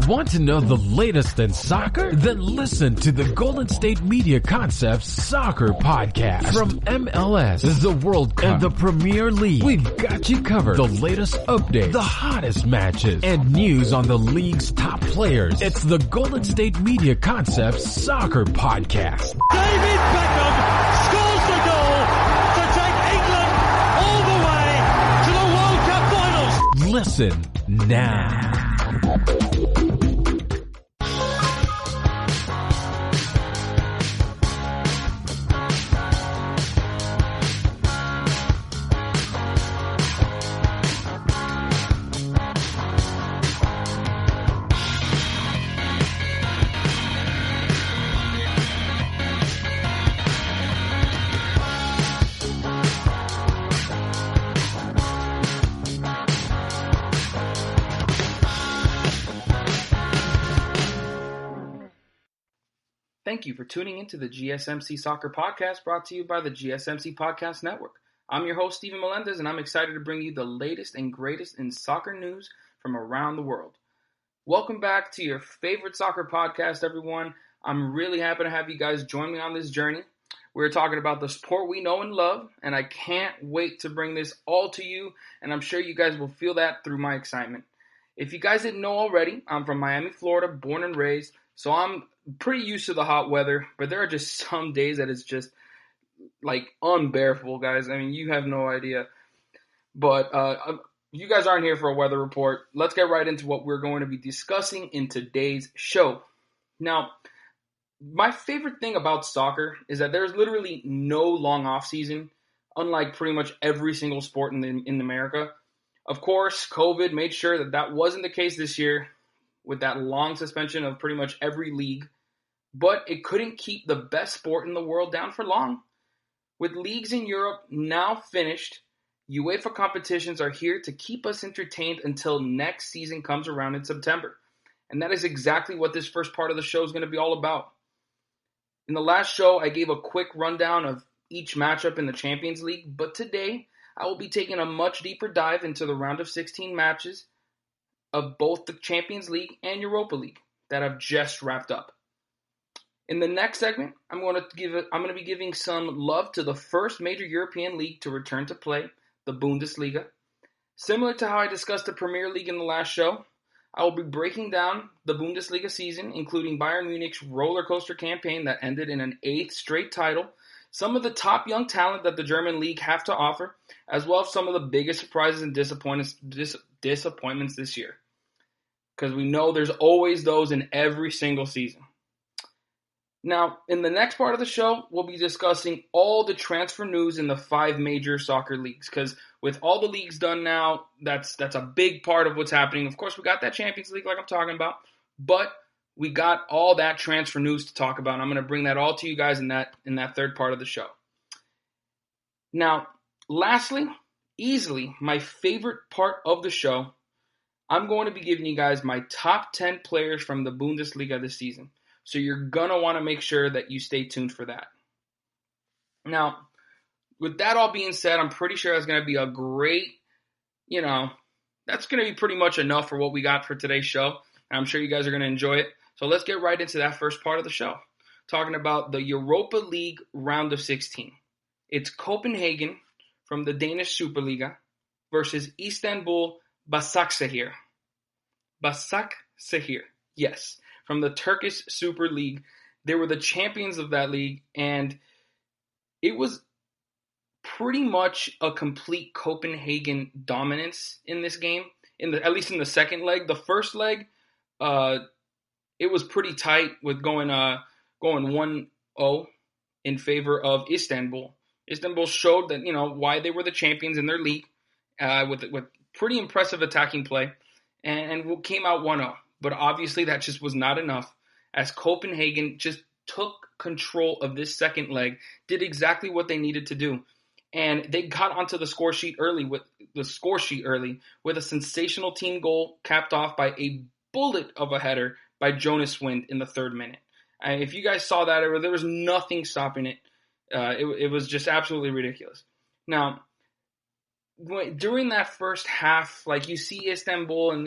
Want to know the latest in soccer? Then listen to the Golden State Media Concepts Soccer Podcast. From MLS, the World Cup, and the Premier League, we've got you covered. The latest updates, the hottest matches, and news on the league's top players. It's the Golden State Media Concepts Soccer Podcast. David Beckham scores the goal to take England all the way to the World Cup finals. Listen now. Thank you for tuning into the GSMC Soccer Podcast, brought to you by the GSMC Podcast Network. I'm your host, Steven Melendez, and I'm excited to bring you the latest and greatest in soccer news from around the world. Welcome back to your favorite soccer podcast, everyone. I'm really happy to have you guys join me on this journey. We're talking about the sport we know and love, and I can't wait to bring this all to you, and I'm sure you guys will feel that through my excitement. If you guys didn't know already, I'm from Miami, Florida, born and raised, so I'm pretty used to the hot weather, but there are just some days that it's just like unbearable, guys. I mean, you have no idea. But you guys aren't here for a weather report. Let's get right into what we're going to be discussing in today's show. Now, my favorite thing about soccer is that there's literally no long off season, unlike pretty much every single sport in America. Of course, COVID made sure that that wasn't the case this year with that long suspension of pretty much every league. But it couldn't keep the best sport in the world down for long. With leagues in Europe now finished, UEFA competitions are here to keep us entertained until next season comes around in September. And that is exactly what this first part of the show is going to be all about. In the last show, I gave a quick rundown of each matchup in the Champions League, but today I will be taking a much deeper dive into the round of 16 matches of both the Champions League and Europa League that have just wrapped up. In the next segment, I'm going to be giving some love to the first major European league to return to play, the Bundesliga. Similar to how I discussed the Premier League in the last show, I will be breaking down the Bundesliga season, including Bayern Munich's roller coaster campaign that ended in an 8th straight title, some of the top young talent that the German league have to offer, as well as some of the biggest surprises and disappointments this year. Because we know there's always those in every single season. Now, in the next part of the show, we'll be discussing all the transfer news in the 5 major soccer leagues. Because with all the leagues done now, that's a big part of what's happening. Of course, we got that Champions League like I'm talking about. But we got all that transfer news to talk about. And I'm going to bring that all to you guys in that third part of the show. Now, lastly, easily my favorite part of the show, I'm going to be giving you guys my top 10 players from the Bundesliga this season. So you're going to want to make sure that you stay tuned for that. Now, with that all being said, I'm pretty sure that's going to be a great, that's going to be pretty much enough for what we got for today's show. And I'm sure you guys are going to enjoy it. So let's get right into that first part of the show. Talking about the Europa League round of 16. It's Copenhagen from the Danish Superliga versus Istanbul Başakşehir. Başakşehir, yes. From the Turkish Super League. They were the champions of that league, and it was pretty much a complete Copenhagen dominance in this game, at least in the second leg. The first leg, it was pretty tight with going 1-0 in favor of Istanbul. Istanbul showed that, why they were the champions in their league with pretty impressive attacking play, and came out 1-0. But obviously that just was not enough, as Copenhagen just took control of this second leg, did exactly what they needed to do. And they got onto the score sheet early with a sensational team goal capped off by a bullet of a header by Jonas Wind in the 3rd minute. If you guys saw that, there was nothing stopping it. It was just absolutely ridiculous. Now, during that first half, like you see Istanbul, and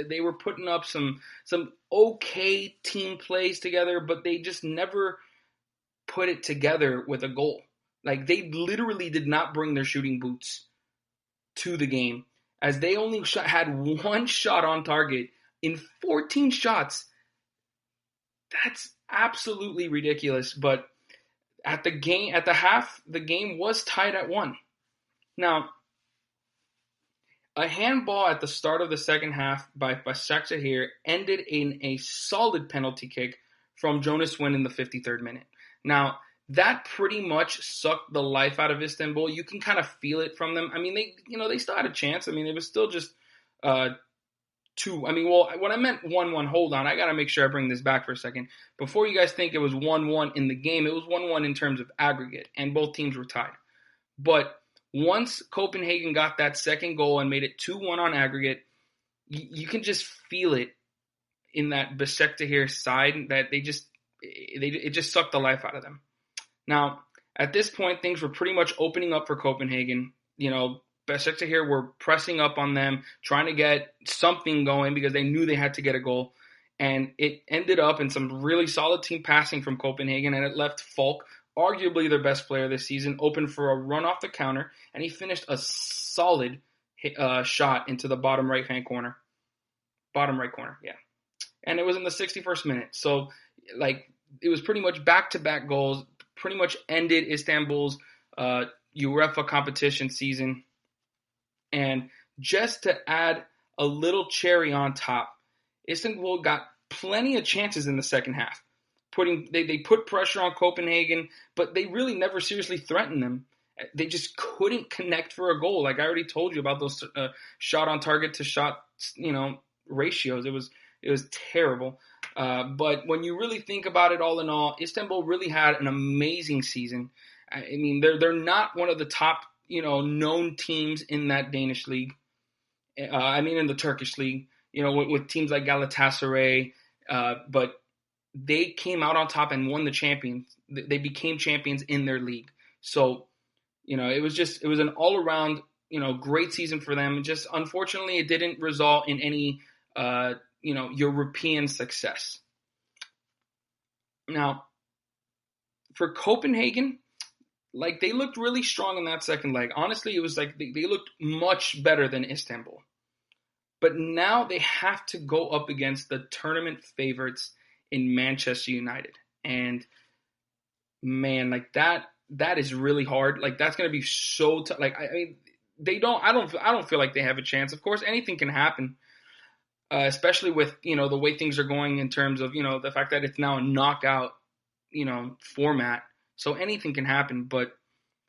they were putting up some okay team plays together, but they just never put it together with a goal. Like they literally did not bring their shooting boots to the game, as they only had one shot on target in 14 shots. That's absolutely ridiculous. But at the half, the game was tied at 1. Now, a handball at the start of the second half by Başakşehir ended in a solid penalty kick from Jonas Wind in the 53rd minute. Now, that pretty much sucked the life out of Istanbul. You can kind of feel it from them. I mean, they still had a chance. I mean, it was still just 2. I mean, well, when I meant 1-1, hold on. I got to make sure I bring this back for a second. Before you guys think it was 1-1 in the game, it was 1-1 in terms of aggregate, and both teams were tied. But once Copenhagen got that second goal and made it 2-1 on aggregate, you can just feel it in that Başakşehir side that it just sucked the life out of them. Now, at this point, things were pretty much opening up for Copenhagen. Başakşehir were pressing up on them, trying to get something going because they knew they had to get a goal. And it ended up in some really solid team passing from Copenhagen, and it left Falk, arguably their best player this season, open for a run off the counter, and he finished a solid shot into the bottom right corner, yeah. And it was in the 61st minute. So, it was pretty much back-to-back goals, pretty much ended Istanbul's UEFA competition season. And just to add a little cherry on top, Istanbul got plenty of chances in the second half. They put pressure on Copenhagen, but they really never seriously threatened them. They just couldn't connect for a goal. Like I already told you about those shot on target to shot, ratios. It was terrible. But when you really think about it, all in all, Istanbul really had an amazing season. I mean, they're not one of the top, known teams in that Danish league. In the Turkish league, with teams like Galatasaray, but they came out on top and won the champions. They became champions in their league. So, it was an all-around, great season for them. Just unfortunately, it didn't result in any, European success. Now, for Copenhagen, they looked really strong in that second leg. Honestly, it was they looked much better than Istanbul. But now they have to go up against the tournament favorites in Manchester United. And man, that is really hard. That's going to be so tough. I don't feel like they have a chance. Of course, anything can happen. Especially with, the way things are going in terms of, the fact that it's now a knockout, format. So anything can happen. But,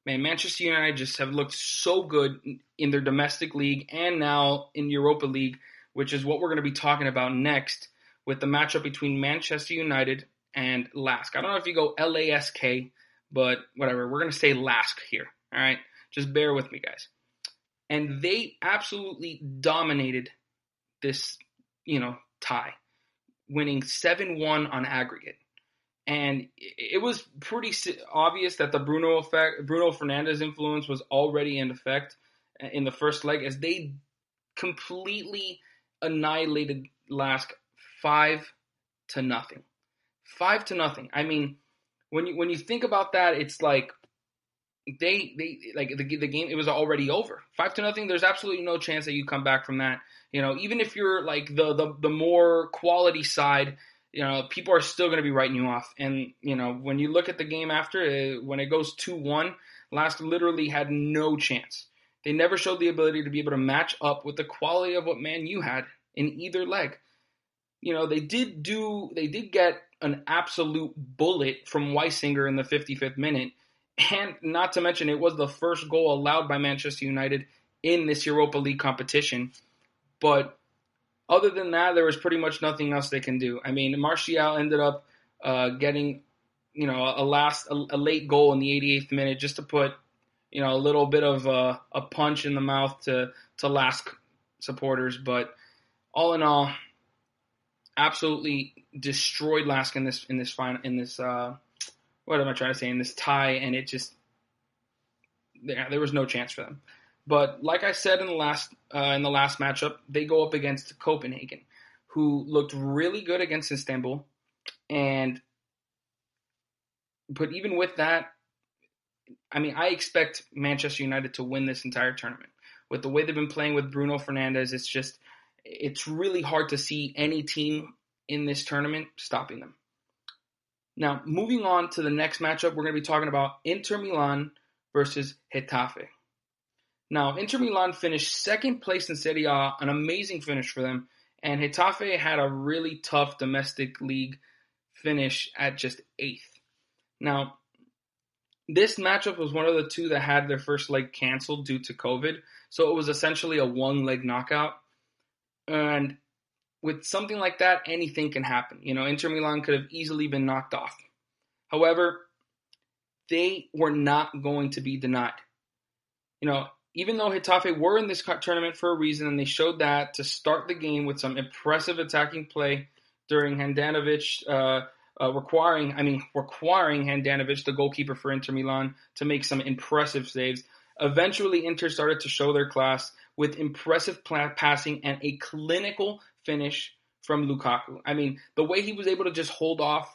man, Manchester United just have looked so good in their domestic league and now in Europa League, which is what we're going to be talking about next with the matchup between Manchester United and LASK. I don't know if you go LASK, but whatever. We're going to say LASK here. All right? Just bear with me, guys. And they absolutely dominated this, tie, winning 7-1 on aggregate. And it was pretty obvious that the Bruno Fernandes influence was already in effect in the first leg, as they completely annihilated LASK 5-0. 5-0. I mean, when you think about that, it's like the game, it was already over. 5-0. There's absolutely no chance that you come back from that. Even if you're the more quality side, people are still going to be writing you off. And, when you look at the game after, when it goes 2-1, LASK literally had no chance. They never showed the ability to be able to match up with the quality of what Man U had in either leg. They did get an absolute bullet from Weisinger in the 55th minute. And not to mention, it was the first goal allowed by Manchester United in this Europa League competition. But other than that, there was pretty much nothing else they can do. I mean, Martial ended up getting, a late goal in the 88th minute just to put, a little bit of a punch in the mouth to LASK supporters. But all in all, absolutely destroyed LASK in this what am I trying to say, in this tie, and it just, there was no chance for them. But like I said in the last matchup, they go up against Copenhagen, who looked really good against Istanbul, but even with that, I mean, I expect Manchester United to win this entire tournament. With the way they've been playing with Bruno Fernandes, it's really hard to see any team in this tournament stopping them. Now, moving on to the next matchup, we're going to be talking about Inter Milan versus Hitafe. Now, Inter Milan finished second place in Serie A, an amazing finish for them, and Hitafe had a really tough domestic league finish at just 8th. Now, this matchup was one of the two that had their first leg canceled due to COVID, so it was essentially a one-leg knockout. And with something like that, anything can happen. Inter Milan could have easily been knocked off. However, they were not going to be denied. Even though Hitafe were in this tournament for a reason, and they showed that to start the game with some impressive attacking play during Handanovic, requiring Handanovic, the goalkeeper for Inter Milan, to make some impressive saves. Eventually, Inter started to show their class with impressive passing and a clinical finish from Lukaku. I mean, the way he was able to just hold off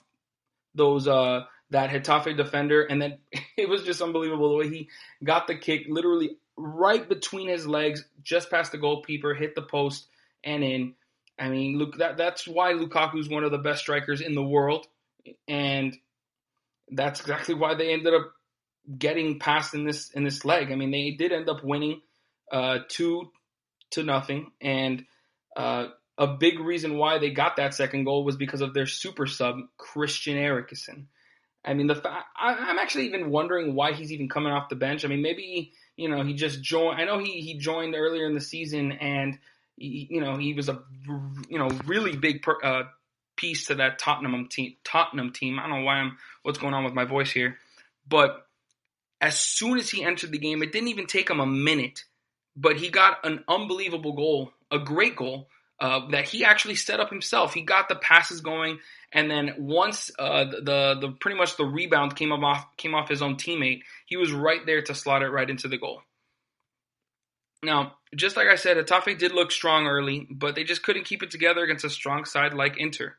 that Hitafe defender, and then it was just unbelievable the way he got the kick literally right between his legs, just past the goalkeeper, hit the post and in. I mean, that's why Lukaku is one of the best strikers in the world, and that's exactly why they ended up getting past in this leg. I mean, they did end up winning 2-0, and a big reason why they got that second goal was because of their super sub, Christian Eriksen. I mean, I'm actually even wondering why he's even coming off the bench. I mean, maybe he just joined. I know he joined earlier in the season, and he was a really big piece to that Tottenham team. I don't know what's going on with my voice here, but as soon as he entered the game, it didn't even take him a minute, but he got an unbelievable goal, a great goal that he actually set up himself. He got the passes going, and then once the pretty much the rebound came off his own teammate, he was right there to slot it right into the goal. Now, just like I said, Hitafe did look strong early, but they just couldn't keep it together against a strong side like Inter.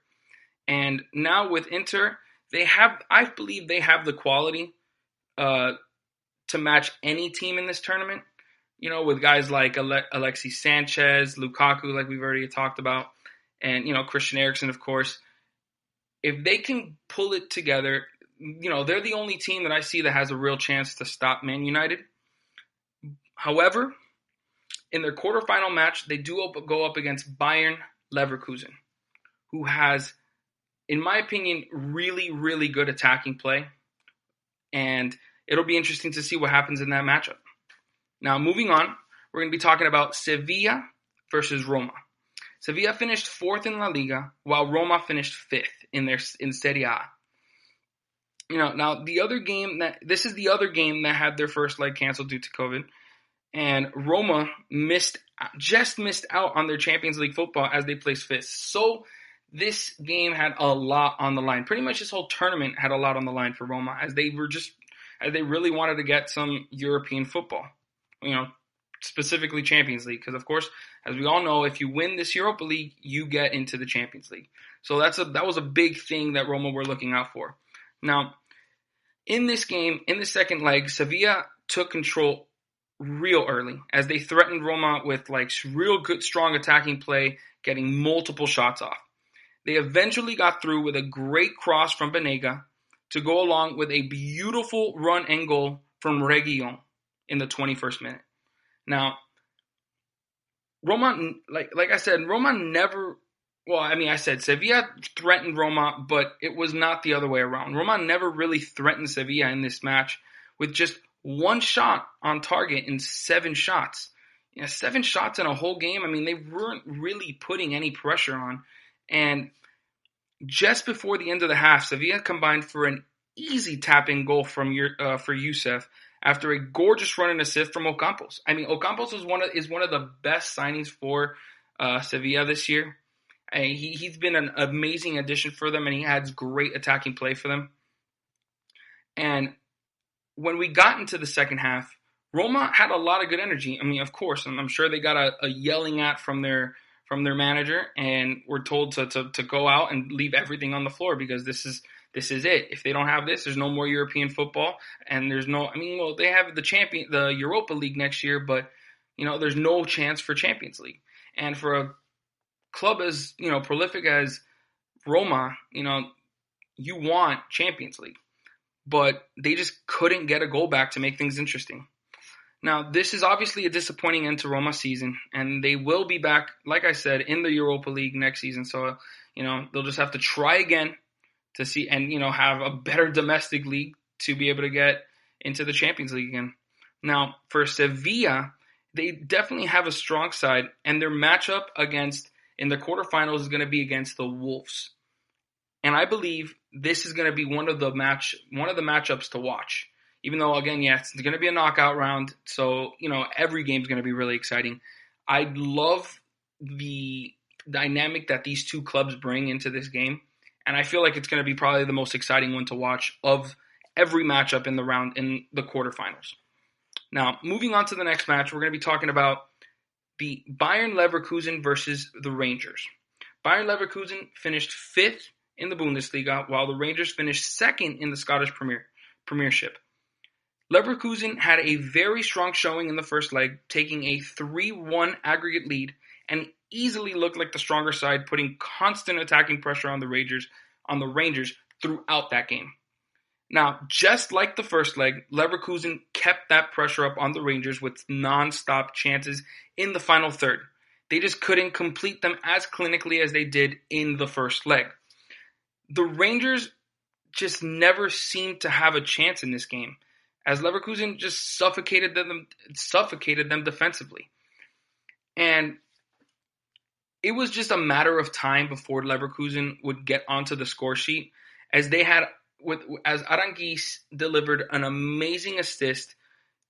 And now with Inter, I believe they have the quality to match any team in this tournament. With guys like Alexis Sanchez, Lukaku, like we've already talked about, and Christian Eriksen, of course. If they can pull it together, they're the only team that I see that has a real chance to stop Man United. However, in their quarterfinal match, they do go up against Bayern Leverkusen, who has, in my opinion, really, really good attacking play. And it'll be interesting to see what happens in that matchup. Now, moving on, we're going to be talking about Sevilla versus Roma. Sevilla finished 4th in La Liga, while Roma finished 5th in Serie A. Now this is the other game that had their first leg canceled due to COVID. And Roma just missed out on their Champions League football as they placed 5th. So this game had a lot on the line. Pretty much this whole tournament had a lot on the line for Roma as they really wanted to get some European football. Specifically Champions League, because of course, as we all know, if you win this Europa League, you get into the Champions League. So that was a big thing that Roma were looking out for. Now, in this game, in the second leg, Sevilla took control real early as they threatened Roma with real good, strong attacking play, getting multiple shots off. They eventually got through with a great cross from Banega to go along with a beautiful run and goal from Reguilon in the 21st minute. Now, Roma, like I said, Roma never, Sevilla threatened Roma, but it was not the other way around. Roma never really threatened Sevilla in this match with just one shot on target in 7 shots. 7 shots in a whole game. I mean, they weren't really putting any pressure on. And just before the end of the half, Sevilla combined for an easy tap-in goal for Youssef after a gorgeous run and assist from Ocampos. I mean, Ocampos is one of the best signings for Sevilla this year. He's been an amazing addition for them, and he adds great attacking play for them. And when we got into the second half, Roma had a lot of good energy. I mean, of course, and I'm sure they got a yelling at from their manager, and were told to go out and leave everything on the floor because this is it. If they don't have this, there's no more European football, and there's no. I mean, well, they have the Europa League next year, but there's no chance for Champions League. And for a club as prolific as Roma, you want Champions League, but they just couldn't get a goal back to make things interesting. Now, this is obviously a disappointing end to Roma's season, and they will be back, like I said, in the Europa League next season. So, they'll just have to try again to see and, have a better domestic league to be able to get into the Champions League again. Now, for Sevilla, they definitely have a strong side, and their matchup in the quarterfinals is going to be against the Wolves. And I believe this is going to be one of the matchups to watch. Even though, again, yes, it's going to be a knockout round, so, every game is going to be really exciting. I love the dynamic that these two clubs bring into this game, and I feel like it's going to be probably the most exciting one to watch of every matchup in the quarterfinals. Now, moving on to the next match, we're going to be talking about the Bayern Leverkusen versus the Rangers. Bayern Leverkusen finished 5th in the Bundesliga, while the Rangers finished 2nd in the Scottish Premiership. Leverkusen had a very strong showing in the first leg, taking a 3-1 aggregate lead, and easily looked like the stronger side, putting constant attacking pressure on the Rangers throughout that game. Now, just like the first leg, Leverkusen kept that pressure up on the Rangers with non-stop chances in the final third. They just couldn't complete them as clinically as they did in the first leg. The Rangers just never seemed to have a chance in this game, as Leverkusen just suffocated them defensively. And it was just a matter of time before Leverkusen would get onto the score sheet, as Aranguiz delivered an amazing assist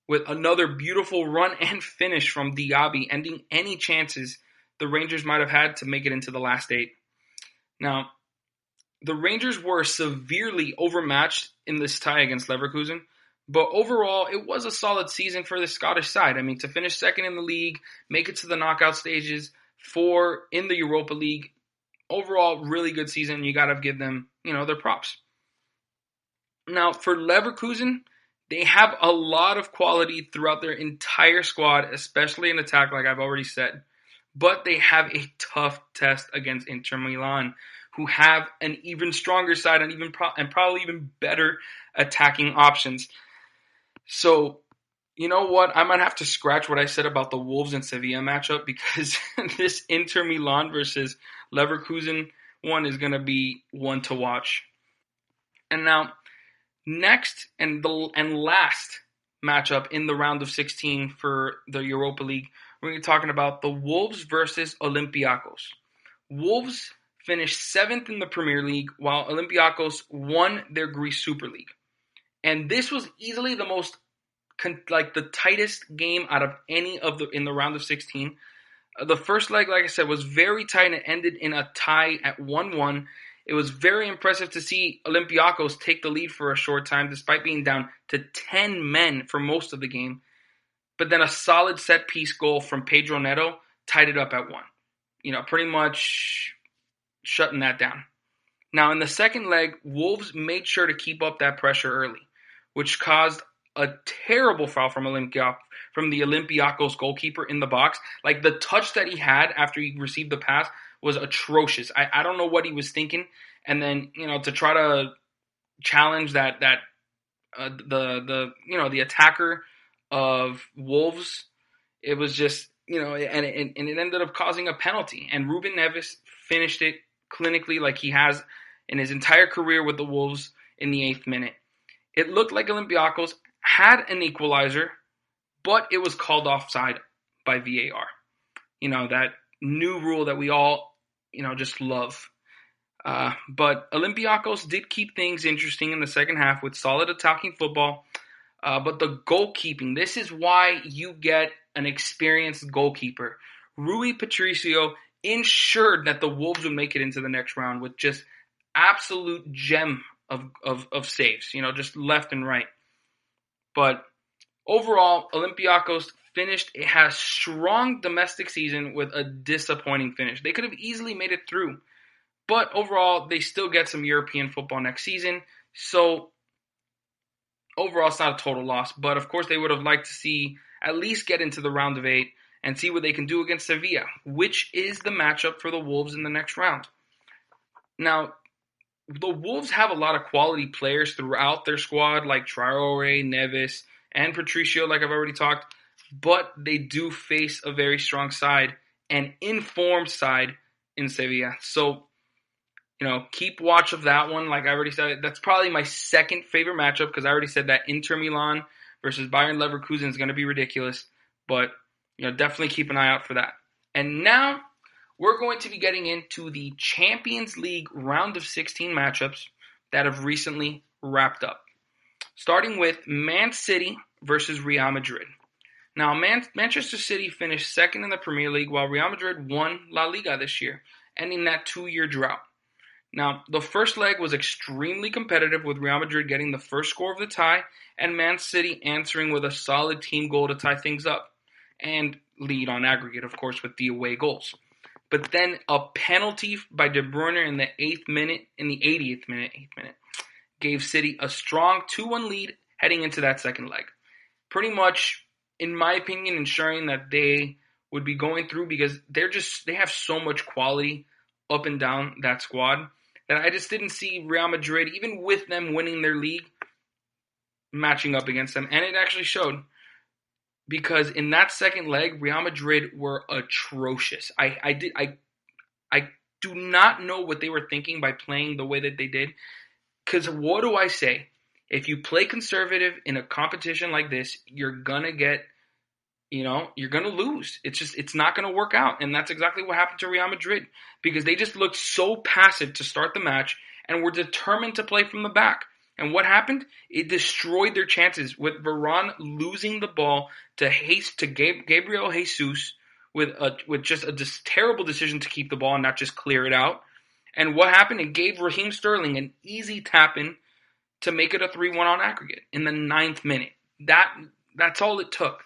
with another beautiful run and finish from Diaby, ending any chances the Rangers might have had to make it into the last 8. Now, the Rangers were severely overmatched in this tie against Leverkusen, but overall, it was a solid season for the Scottish side. I mean, to finish 2nd in the league, make it to the knockout stages, 4 in the Europa League, overall, really good season. You got to give them, their props. Now, for Leverkusen, they have a lot of quality throughout their entire squad, especially in attack, like I've already said. But they have a tough test against Inter Milan, who have an even stronger side and probably even better attacking options. So, you know what? I might have to scratch what I said about the Wolves and Sevilla matchup, because this Inter Milan versus Leverkusen one is going to be one to watch. And now, next and last matchup in the round of 16 for the Europa League, we're going to be talking about the Wolves versus Olympiacos. Wolves finished 7th in the Premier League, while Olympiacos won their Greece Super League. And this was easily the most, the tightest game out of any of in the round of 16. The first leg, like I said, was very tight and it ended in a tie at 1-1. It was very impressive to see Olympiacos take the lead for a short time, despite being down to 10 men for most of the game. But then a solid set-piece goal from Pedro Neto tied it up at 1. Pretty much shutting that down. Now, in the second leg, Wolves made sure to keep up that pressure early, which caused a terrible foul from the Olympiacos goalkeeper in the box. Like, the touch that he had after he received the pass was atrocious. I don't know what he was thinking. And then, to try to challenge the attacker of Wolves, it was just, and it ended up causing a penalty. And Ruben Neves finished it clinically like he has in his entire career with the Wolves in the 8th minute. It looked like Olympiacos had an equalizer, but it was called offside by VAR. That new rule that we all, just love. But Olympiacos did keep things interesting in the second half with solid attacking football. But the goalkeeping, this is why you get an experienced goalkeeper. Rui Patricio ensured that the Wolves would make it into the next round with just absolute gem of saves, just left and right. But overall, Olympiacos it has strong domestic season with a disappointing finish. They could have easily made it through, but overall, they still get some European football next season. So overall, it's not a total loss, but of course, they would have liked to see at least get into the round of 8 and see what they can do against Sevilla, which is the matchup for the Wolves in the next round. Now, the Wolves have a lot of quality players throughout their squad, like Traore, Neves, and Patricio, like I've already talked, but they do face a very strong side, an informed side in Sevilla. So, keep watch of that one. Like I already said, that's probably my second favorite matchup because I already said that Inter Milan versus Bayern Leverkusen is going to be ridiculous. But, definitely keep an eye out for that. And now we're going to be getting into the Champions League round of 16 matchups that have recently wrapped up. Starting with Man City versus Real Madrid. Now, Manchester City finished second in the Premier League while Real Madrid won La Liga this year, ending that 2-year drought. Now, the first leg was extremely competitive with Real Madrid getting the first score of the tie and Man City answering with a solid team goal to tie things up and lead on aggregate, of course, with the away goals. But then a penalty by De Bruyne in the 80th minute, gave City a strong 2-1 lead heading into that second leg. Pretty much, in my opinion, ensuring that they would be going through because they have so much quality up and down that squad that I just didn't see Real Madrid, even with them winning their league, matching up against them. And it actually showed because in that second leg, Real Madrid were atrocious. I do not know what they were thinking by playing the way that they did. Because what do I say? If you play conservative in a competition like this, you're going to get, you're going to lose. It's not going to work out. And that's exactly what happened to Real Madrid. Because they just looked so passive to start the match and were determined to play from the back. And what happened? It destroyed their chances with Varane losing the ball to Gabriel Jesus with just a terrible decision to keep the ball and not just clear it out. And what happened? It gave Raheem Sterling an easy tap-in to make it a 3-1 on aggregate in the 9th minute. That's all it took.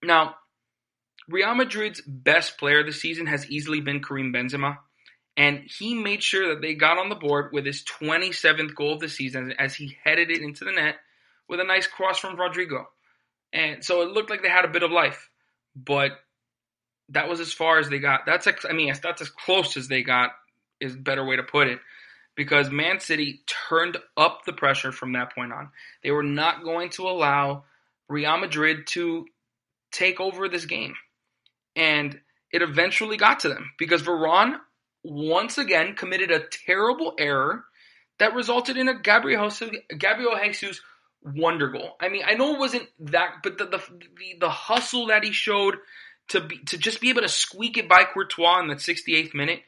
Now, Real Madrid's best player this season has easily been Karim Benzema, and he made sure that they got on the board with his 27th goal of the season as he headed it into the net with a nice cross from Rodrigo. And so it looked like they had a bit of life, but that was as far as they got. That's as close as they got is a better way to put it. Because Man City turned up the pressure from that point on. They were not going to allow Real Madrid to take over this game. And it eventually got to them. Because Varane, once again, committed a terrible error that resulted in a Gabriel Jesus wonder goal. I know it wasn't that, but the hustle that he showed to just be able to squeak it by Courtois in the 68th minute.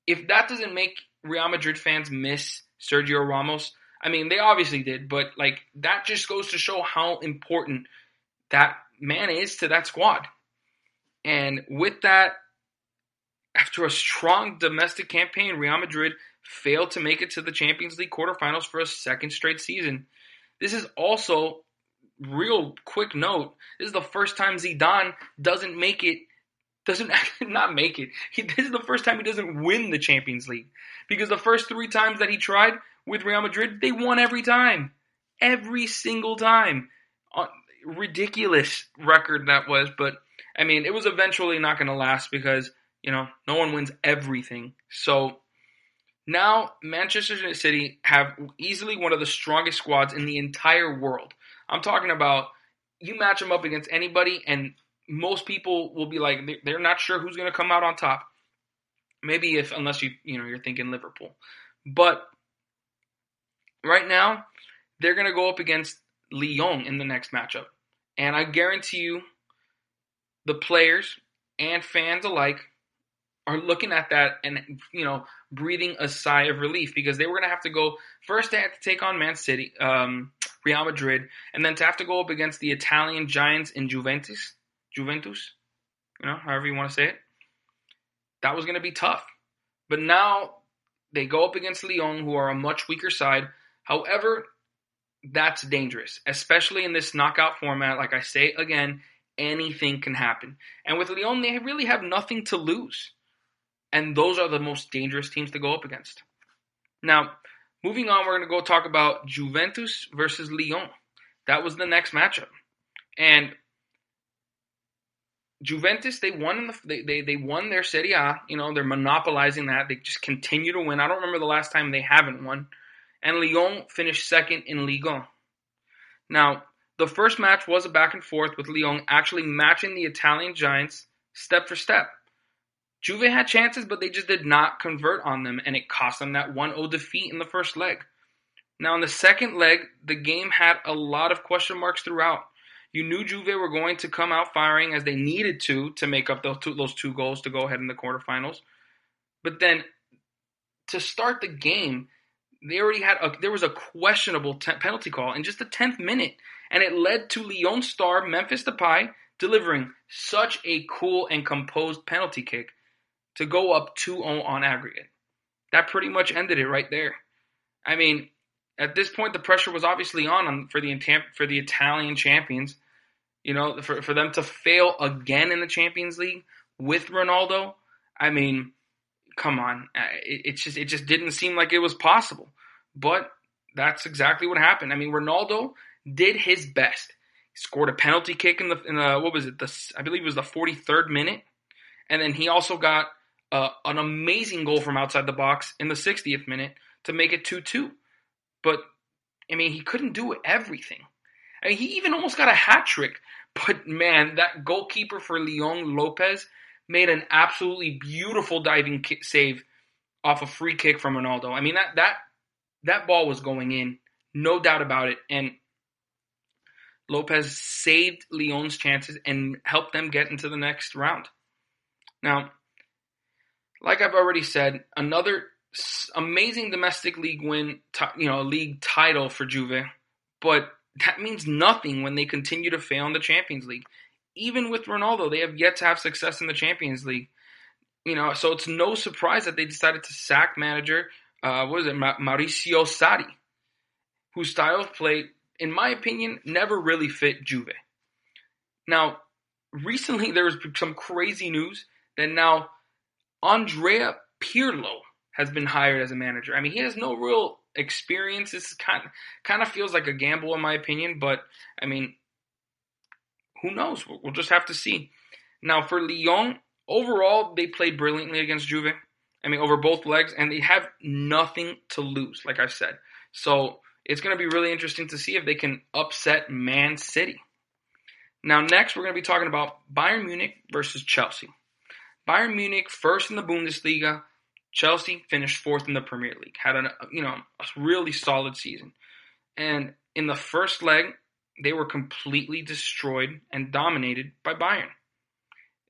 If that doesn't make Real Madrid fans miss Sergio Ramos, they obviously did, but that just goes to show how important that man is to that squad. And with that, after a strong domestic campaign, Real Madrid failed to make it to the Champions League quarterfinals for a second straight season. This is also, real quick note, this is the first time Zidane doesn't make it. This is the first time he doesn't win the Champions League. Because the first 3 times that he tried with Real Madrid, they won every time. Every single time. Ridiculous record that was. But, it was eventually not going to last because, no one wins everything. So, now Manchester City have easily one of the strongest squads in the entire world. I'm talking about, you match them up against anybody and most people will be like, they're not sure who's going to come out on top. Maybe unless you're thinking Liverpool. But right now, they're going to go up against Lyon in the next matchup. And I guarantee you, the players and fans alike are looking at that and, breathing a sigh of relief because they were going to have to go, first they had to take on Man City, Real Madrid, and then to have to go up against the Italian giants in Juventus, however you want to say it. That was going to be tough. But now they go up against Lyon, who are a much weaker side. However, that's dangerous, especially in this knockout format. Like I say again, anything can happen. And with Lyon, they really have nothing to lose. And those are the most dangerous teams to go up against. Now, moving on, we're going to go talk about Juventus versus Lyon. That was the next matchup. And Juventus, they won they won their Serie A. You know, they're monopolizing that. They just continue to win. I don't remember the last time they haven't won. And Lyon finished second in Ligue 1. Now, the first match was a back and forth with Lyon actually matching the Italian giants step for step. Juve had chances, but they just did not convert on them, and it cost them that 1-0 defeat in the first leg. Now, in the second leg, the game had a lot of question marks throughout. You knew Juve were going to come out firing as they needed to make up those two goals to go ahead in the quarterfinals. But then, to start the game, they already there was a questionable penalty call in just the 10th minute, and it led to Lyon star Memphis Depay delivering such a cool and composed penalty kick to go up 2-0 on aggregate. That pretty much ended it right there. I mean, at this point, the pressure was obviously on for the Italian champions. You know, for them to fail again in the Champions League with Ronaldo. I mean, come on, it just didn't seem like it was possible. But that's exactly what happened. I mean, Ronaldo did his best. He scored a penalty kick in the what was it? I believe it was the 43rd minute, and then he also got an amazing goal from outside the box in the 60th minute to make it 2-2. But I mean, he couldn't do everything. I mean, he even almost got a hat trick. But man, that goalkeeper for Lyon, Lopez, made an absolutely beautiful diving save off a free kick from Ronaldo. I mean, that ball was going in, no doubt about it. And Lopez saved Lyon's chances and helped them get into the next round. Now, like I've already said, another amazing domestic league win, league title for Juve, but that means nothing when they continue to fail in the Champions League. Even with Ronaldo, they have yet to have success in the Champions League. You know, so it's no surprise that they decided to sack manager, Mauricio Sarri, whose style of play, in my opinion, never really fit Juve. Now, recently there was some crazy news that now Andrea Pirlo has been hired as a manager. I mean, he has no real experience. This kind of feels like a gamble in my opinion, but I mean, who knows? We'll just have to see. Now, for Lyon, overall, they played brilliantly against Juve. I mean, over both legs, and they have nothing to lose, like I said. So it's going to be really interesting to see if they can upset Man City. Now, next, we're going to be talking about Bayern Munich versus Chelsea. Bayern Munich first in the Bundesliga. Chelsea finished fourth in the Premier League. Had a really solid season. And in the first leg, they were completely destroyed and dominated by Bayern,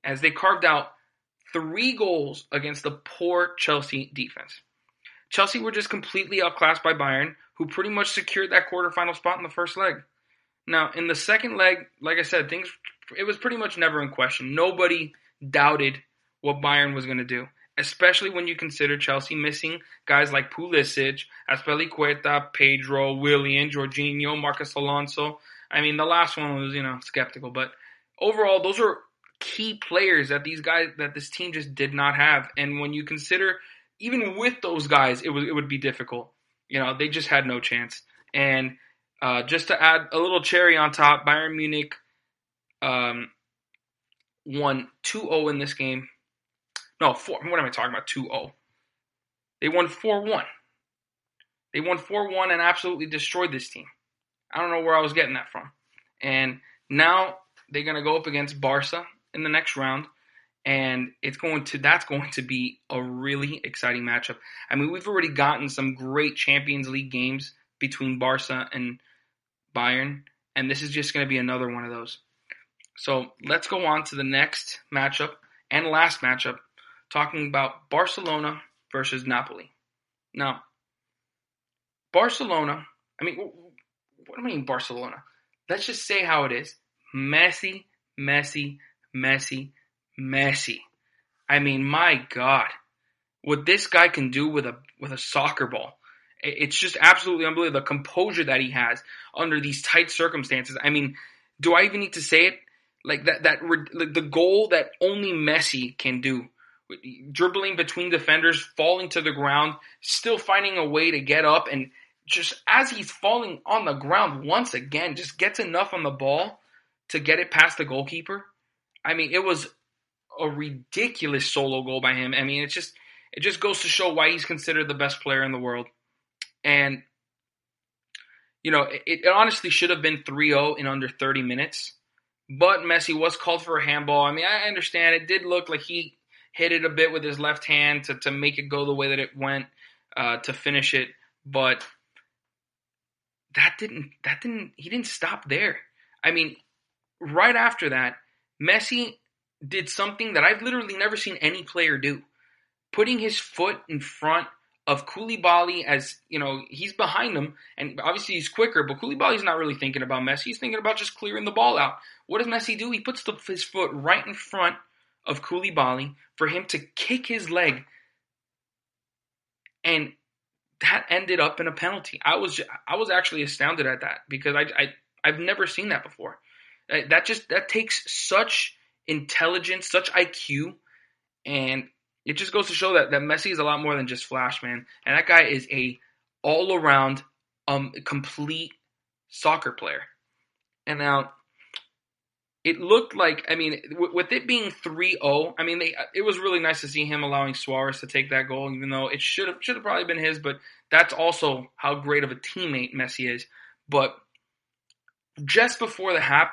as they carved out 3 goals against the poor Chelsea defense. Chelsea were just completely outclassed by Bayern, who pretty much secured that quarterfinal spot in the first leg. Now, in the second leg, like I said, it was pretty much never in question. Nobody doubted what Bayern was going to do, especially when you consider Chelsea missing guys like Pulisic, Azpilicueta, Pedro, Willian, Jorginho, Marcos Alonso. I mean, the last one was, skeptical. But overall, those are key players that this team just did not have. And when you consider, even with those guys, it would be difficult. They just had no chance. And just to add a little cherry on top, Bayern Munich won 2-0 in this game. No, 4. What am I talking about? 2-0. They won 4-1. They won 4-1 and absolutely destroyed this team. I don't know where I was getting that from. And now they're going to go up against Barca in the next round. And that's going to be a really exciting matchup. I mean, we've already gotten some great Champions League games between Barca and Bayern. And this is just going to be another one of those. So let's go on to the next matchup and last matchup, talking about Barcelona versus Napoli. Now, Barcelona, what do I mean Barcelona? Let's just say how it is. Messi. I mean, my God. What this guy can do with a soccer ball. It's just absolutely unbelievable, the composure that he has under these tight circumstances. I mean, do I even need to say it? Like the goal that only Messi can do. Dribbling between defenders, falling to the ground, still finding a way to get up, and just as he's falling on the ground once again, just gets enough on the ball to get it past the goalkeeper. I mean, it was a ridiculous solo goal by him. I mean, it just goes to show why he's considered the best player in the world. And, you know, it honestly should have been 3-0 in under 30 minutes. But Messi was called for a handball. I mean, I understand. It did look like he hit it a bit with his left hand to make it go the way that it went, to finish it. But he didn't stop there. I mean, right after that, Messi did something that I've literally never seen any player do. Putting his foot in front of Koulibaly, as, you know, he's behind him, and obviously he's quicker, but Koulibaly's not really thinking about Messi. He's thinking about just clearing the ball out. What does Messi do? He puts his foot right in front of Koulibaly for him to kick his leg, and that ended up in a penalty. I was actually astounded at that, because I've never seen that before. That takes such intelligence, such IQ, and it just goes to show that Messi is a lot more than just flash, man. And that guy is a all-around, complete soccer player. And now, it looked like, I mean, with it being 3-0, I mean, it was really nice to see him allowing Suarez to take that goal, even though it should have probably been his, but that's also how great of a teammate Messi is. But just before the half,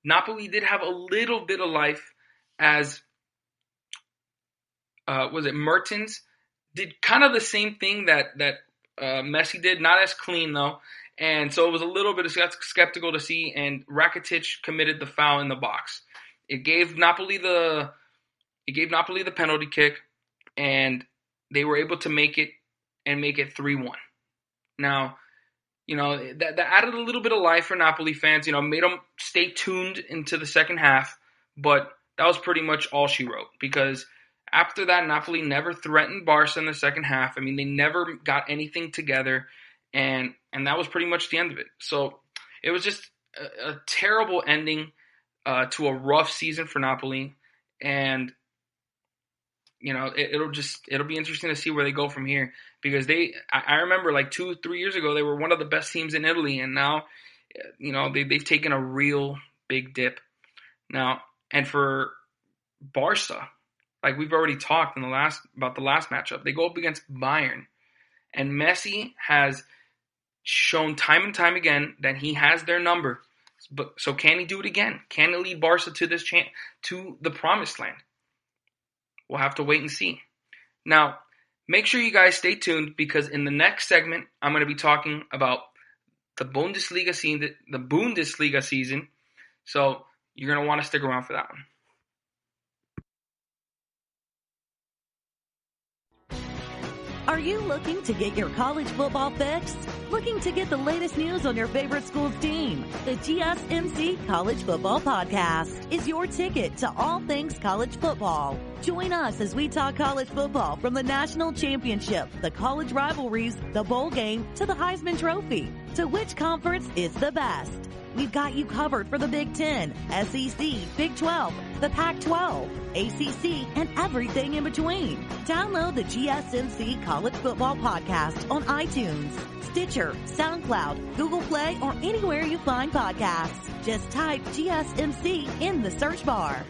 Napoli did have a little bit of life, as Mertens did kind of the same thing that Messi did, not as clean though, and so it was a little bit skeptical to see. And Rakitic committed the foul in the box. It gave Napoli the penalty kick, and they were able to make it 3-1. Now, you know, that added a little bit of life for Napoli fans. You know, made them stay tuned into the second half, but that was pretty much all she wrote, because after that, Napoli never threatened Barca in the second half. I mean, they never got anything together, and that was pretty much the end of it. So it was just a terrible ending to a rough season for Napoli, and you know, it'll be interesting to see where they go from here, because I remember like 2-3 years ago they were one of the best teams in Italy, and now, you know, they've taken a real big dip now. And for Barca, like we've already talked about the last matchup, they go up against Bayern, and Messi has shown time and time again that he has their number. But so can he do it again? Can he lead Barca to to the promised land? We'll have to wait and see. Now, make sure you guys stay tuned, because in the next segment, I'm going to be talking about the Bundesliga season. So you're going to want to stick around for that one. Are you looking to get your college football fix? Looking to get the latest news on your favorite school's team? The GSMC College Football Podcast is your ticket to all things college football. Join us as we talk college football, from the national championship, the college rivalries, the bowl game, to the Heisman Trophy. To which conference is the best? We've got you covered for the Big Ten, SEC, Big 12, the Pac-12, ACC, and everything in between. Download the GSMC College Football Podcast on iTunes, Stitcher, SoundCloud, Google Play, or anywhere you find podcasts. Just type GSMC in the search bar.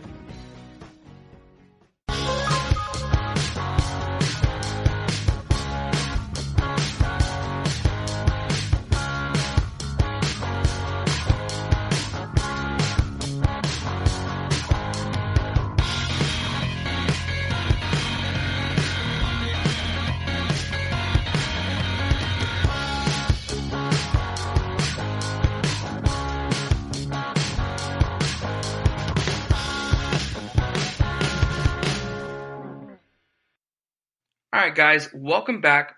All right, guys, welcome back.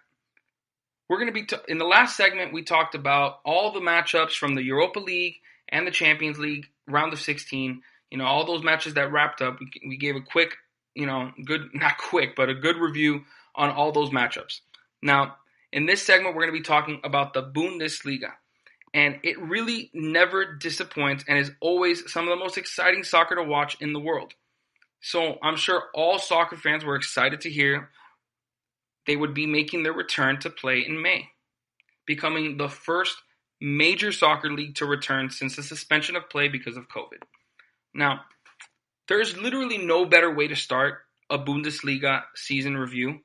We're going to be in the last segment. We talked about all the matchups from the Europa League and the Champions League round of 16. You know, all those matches that wrapped up. We gave a quick, a good review on all those matchups. Now, in this segment, we're going to be talking about the Bundesliga. And it really never disappoints and is always some of the most exciting soccer to watch in the world. So I'm sure all soccer fans were excited to hear they would be making their return to play in May, becoming the first major soccer league to return since the suspension of play because of COVID. Now, there's literally no better way to start a Bundesliga season review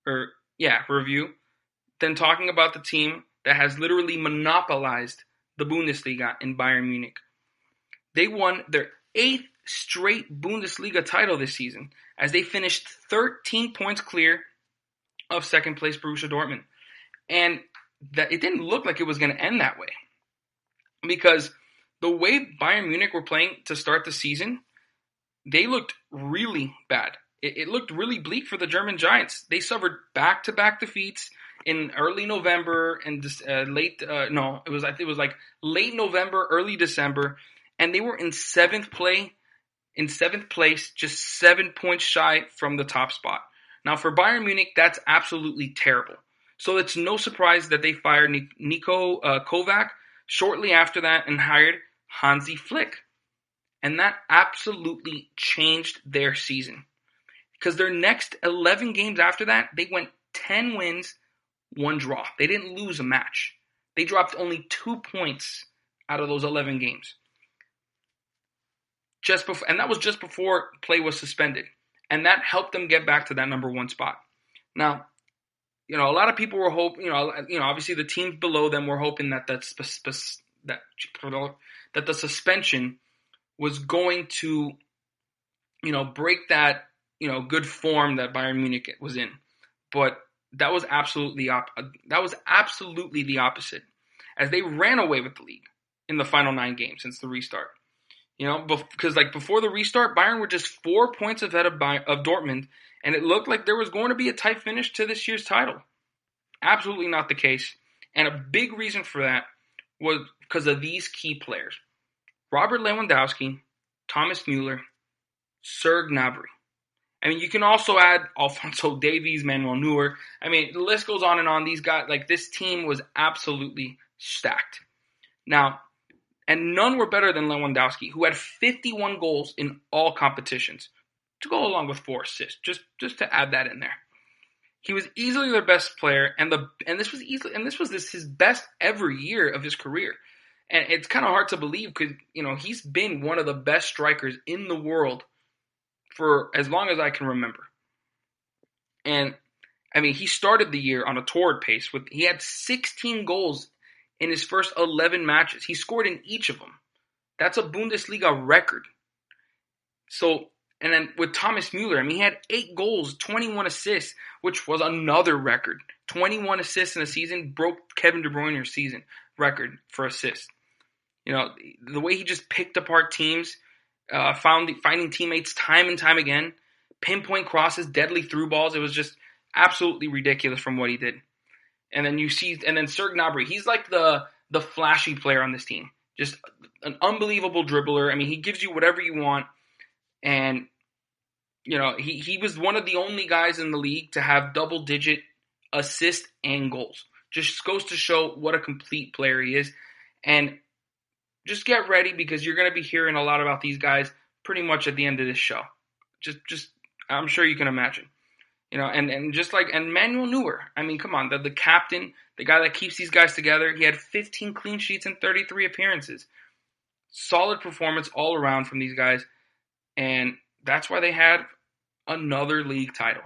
than talking about the team that has literally monopolized the Bundesliga in Bayern Munich. They won their 8th straight Bundesliga title this season as they finished 13 points clear of second place Borussia Dortmund. And that it didn't look like it was going to end that way, because the way Bayern Munich were playing to start the season, they looked really bad. It looked really bleak for the German Giants. They suffered back-to-back defeats in early November and late November, early December, and they were in seventh place, just 7 points shy from the top spot. Now, for Bayern Munich, that's absolutely terrible. So it's no surprise that they fired Niko Kovac shortly after that and hired Hansi Flick. And that absolutely changed their season, because their next 11 games after that, they went 10 wins, 1 draw. They didn't lose a match. They dropped only 2 points out of those 11 games. And that was just before play was suspended. And that helped them get back to that number 1 spot. Now, a lot of people were hoping, obviously the teams below them were hoping that the suspension was going to, break that, good form that Bayern Munich was in. But that was absolutely the opposite, as they ran away with the league in the final 9 games since the restart. Because before the restart, Bayern were just 4 points ahead of Dortmund, and it looked like there was going to be a tight finish to this year's title. Absolutely not the case, and a big reason for that was because of these key players: Robert Lewandowski, Thomas Müller, Serge Gnabry. I mean, you can also add Alfonso Davies, Manuel Neuer. I mean, the list goes on and on. These guys, this team was absolutely stacked. Now, and none were better than Lewandowski, who had 51 goals in all competitions, to go along with 4 assists, just to add that in there. He was easily their best player, and this was his best ever year of his career. And it's kind of hard to believe, because he's been one of the best strikers in the world for as long as I can remember. And I mean, he started the year on a torrid pace. He had 16 goals in his first 11 matches. He scored in each of them. That's a Bundesliga record. So, and then with Thomas Müller, I mean, he had 8 goals, 21 assists, which was another record. 21 assists in a season broke Kevin De Bruyne's season record for assists. The way he just picked apart teams, finding teammates time and time again, pinpoint crosses, deadly through balls. It was just absolutely ridiculous from what he did. And then Serge Gnabry, he's like the flashy player on this team. Just an unbelievable dribbler. I mean, he gives you whatever you want. And, he was one of the only guys in the league to have double-digit assists and goals. Just goes to show what a complete player he is. And just get ready, because you're going to be hearing a lot about these guys pretty much at the end of this show. Just I'm sure you can imagine. And Manuel Neuer. I mean, come on, the captain, the guy that keeps these guys together. He had 15 clean sheets in 33 appearances. Solid performance all around from these guys, and that's why they had another league title.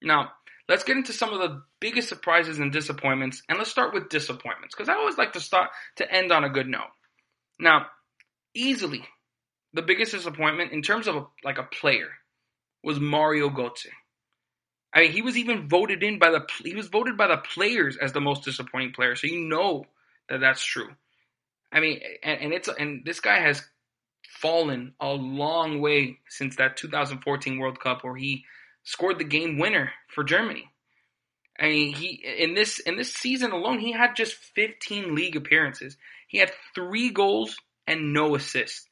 Now, let's get into some of the biggest surprises and disappointments, and let's start with disappointments, because I always like to end on a good note. Now, easily, the biggest disappointment in terms of a player was Mario Götze. I mean, he was even voted by the players as the most disappointing player, so you know that that's true. I mean, and this guy has fallen a long way since that 2014 World Cup, where he scored the game winner for Germany. I mean, in this season alone, he had just 15 league appearances. He had 3 goals and no assists.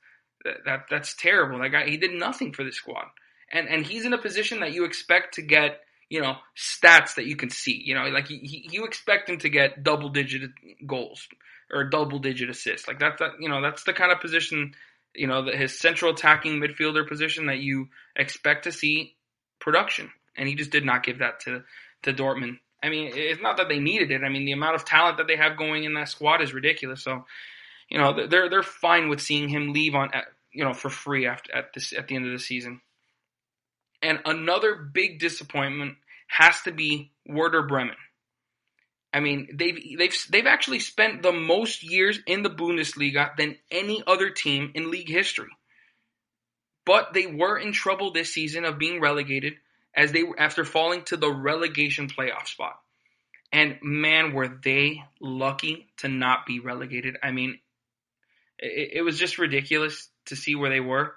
That's terrible. That guy, he did nothing for the squad. And he's in a position that you expect to get, stats that you can see. Like you expect him to get double-digit goals or double-digit assists. Like that's the kind of position, his central attacking midfielder position that you expect to see production. And he just did not give that to Dortmund. I mean, it's not that they needed it. I mean, the amount of talent that they have going in that squad is ridiculous. So, they're fine with seeing him leave for free at the end of the season. And another big disappointment has to be Werder Bremen. I mean, they've actually spent the most years in the Bundesliga than any other team in league history. But they were in trouble this season of being relegated after falling to the relegation playoff spot. And man, were they lucky to not be relegated. I mean, it was just ridiculous to see where they were.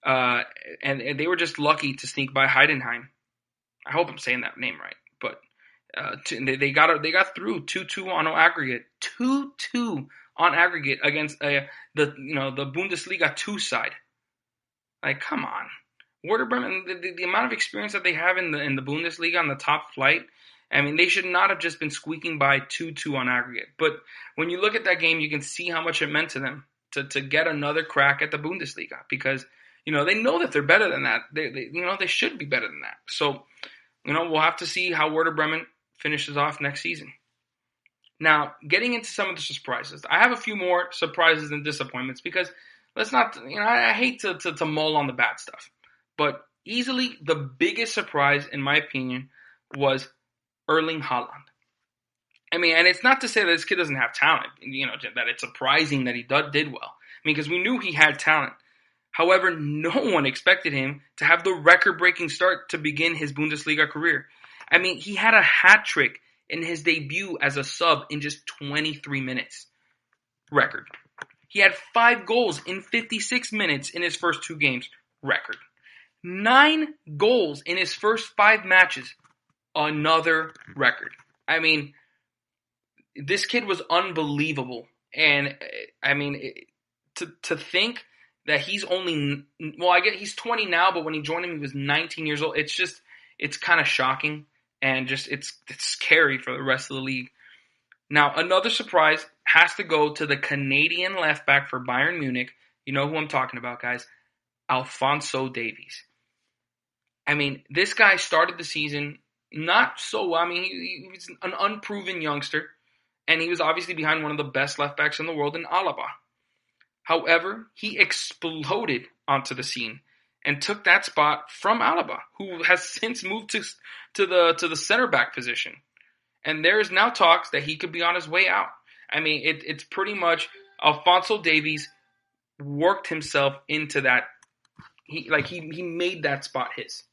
And they were just lucky to sneak by Heidenheim. I hope I'm saying that name right. But they got through 2-2 on aggregate. 2-2 on aggregate against the Bundesliga 2 side. Like, come on. Werder Bremen, the amount of experience that they have in the Bundesliga on the top flight, I mean, they should not have just been squeaking by 2-2 on aggregate. But when you look at that game, you can see how much it meant to them to get another crack at the Bundesliga because, they know that they're better than that. They should be better than that. So, we'll have to see how Werder Bremen finishes off next season. Now, getting into some of the surprises. I have a few more surprises and disappointments because let's not, I hate to mull on the bad stuff. But easily the biggest surprise, in my opinion, was Erling Holland. I mean, and it's not to say that this kid doesn't have talent, that it's surprising that he did well. I mean, because we knew he had talent. However, no one expected him to have the record-breaking start to begin his Bundesliga career. I mean, he had a hat trick in his debut as a sub in just 23 minutes. Record. He had 5 goals in 56 minutes in his first 2 games. Record. 9 goals in his first 5 matches. Another record. I mean, this kid was unbelievable. And, I mean, to think that he's only, I guess he's 20 now, but when he joined him, he was 19 years old. It's kind of shocking. And it's scary for the rest of the league. Now, another surprise has to go to the Canadian left back for Bayern Munich. You know who I'm talking about, guys. Alfonso Davies. I mean, this guy started the season not so well. I mean, he was an unproven youngster, and he was obviously behind one of the best left backs in the world in Alaba. However, he exploded onto the scene and took that spot from Alaba, who has since moved to the center back position. And there is now talks that he could be on his way out. I mean, it's pretty much Alfonso Davies worked himself into that. He made that spot his.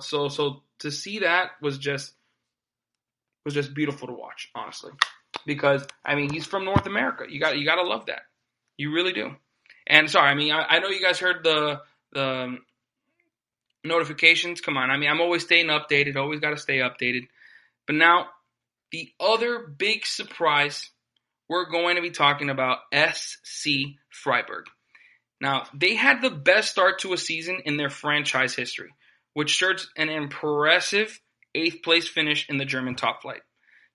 So to see that was just beautiful to watch, honestly. Because I mean, he's from North America. You got to love that. You really do. And sorry, I mean, I know you guys heard the notifications. Come on, I mean, I'm always staying updated. Always got to stay updated. But now, the other big surprise, we're going to be talking about SC Freiburg. Now, they had the best start to a season in their franchise history, which shirts an impressive 8th place finish in the German top flight.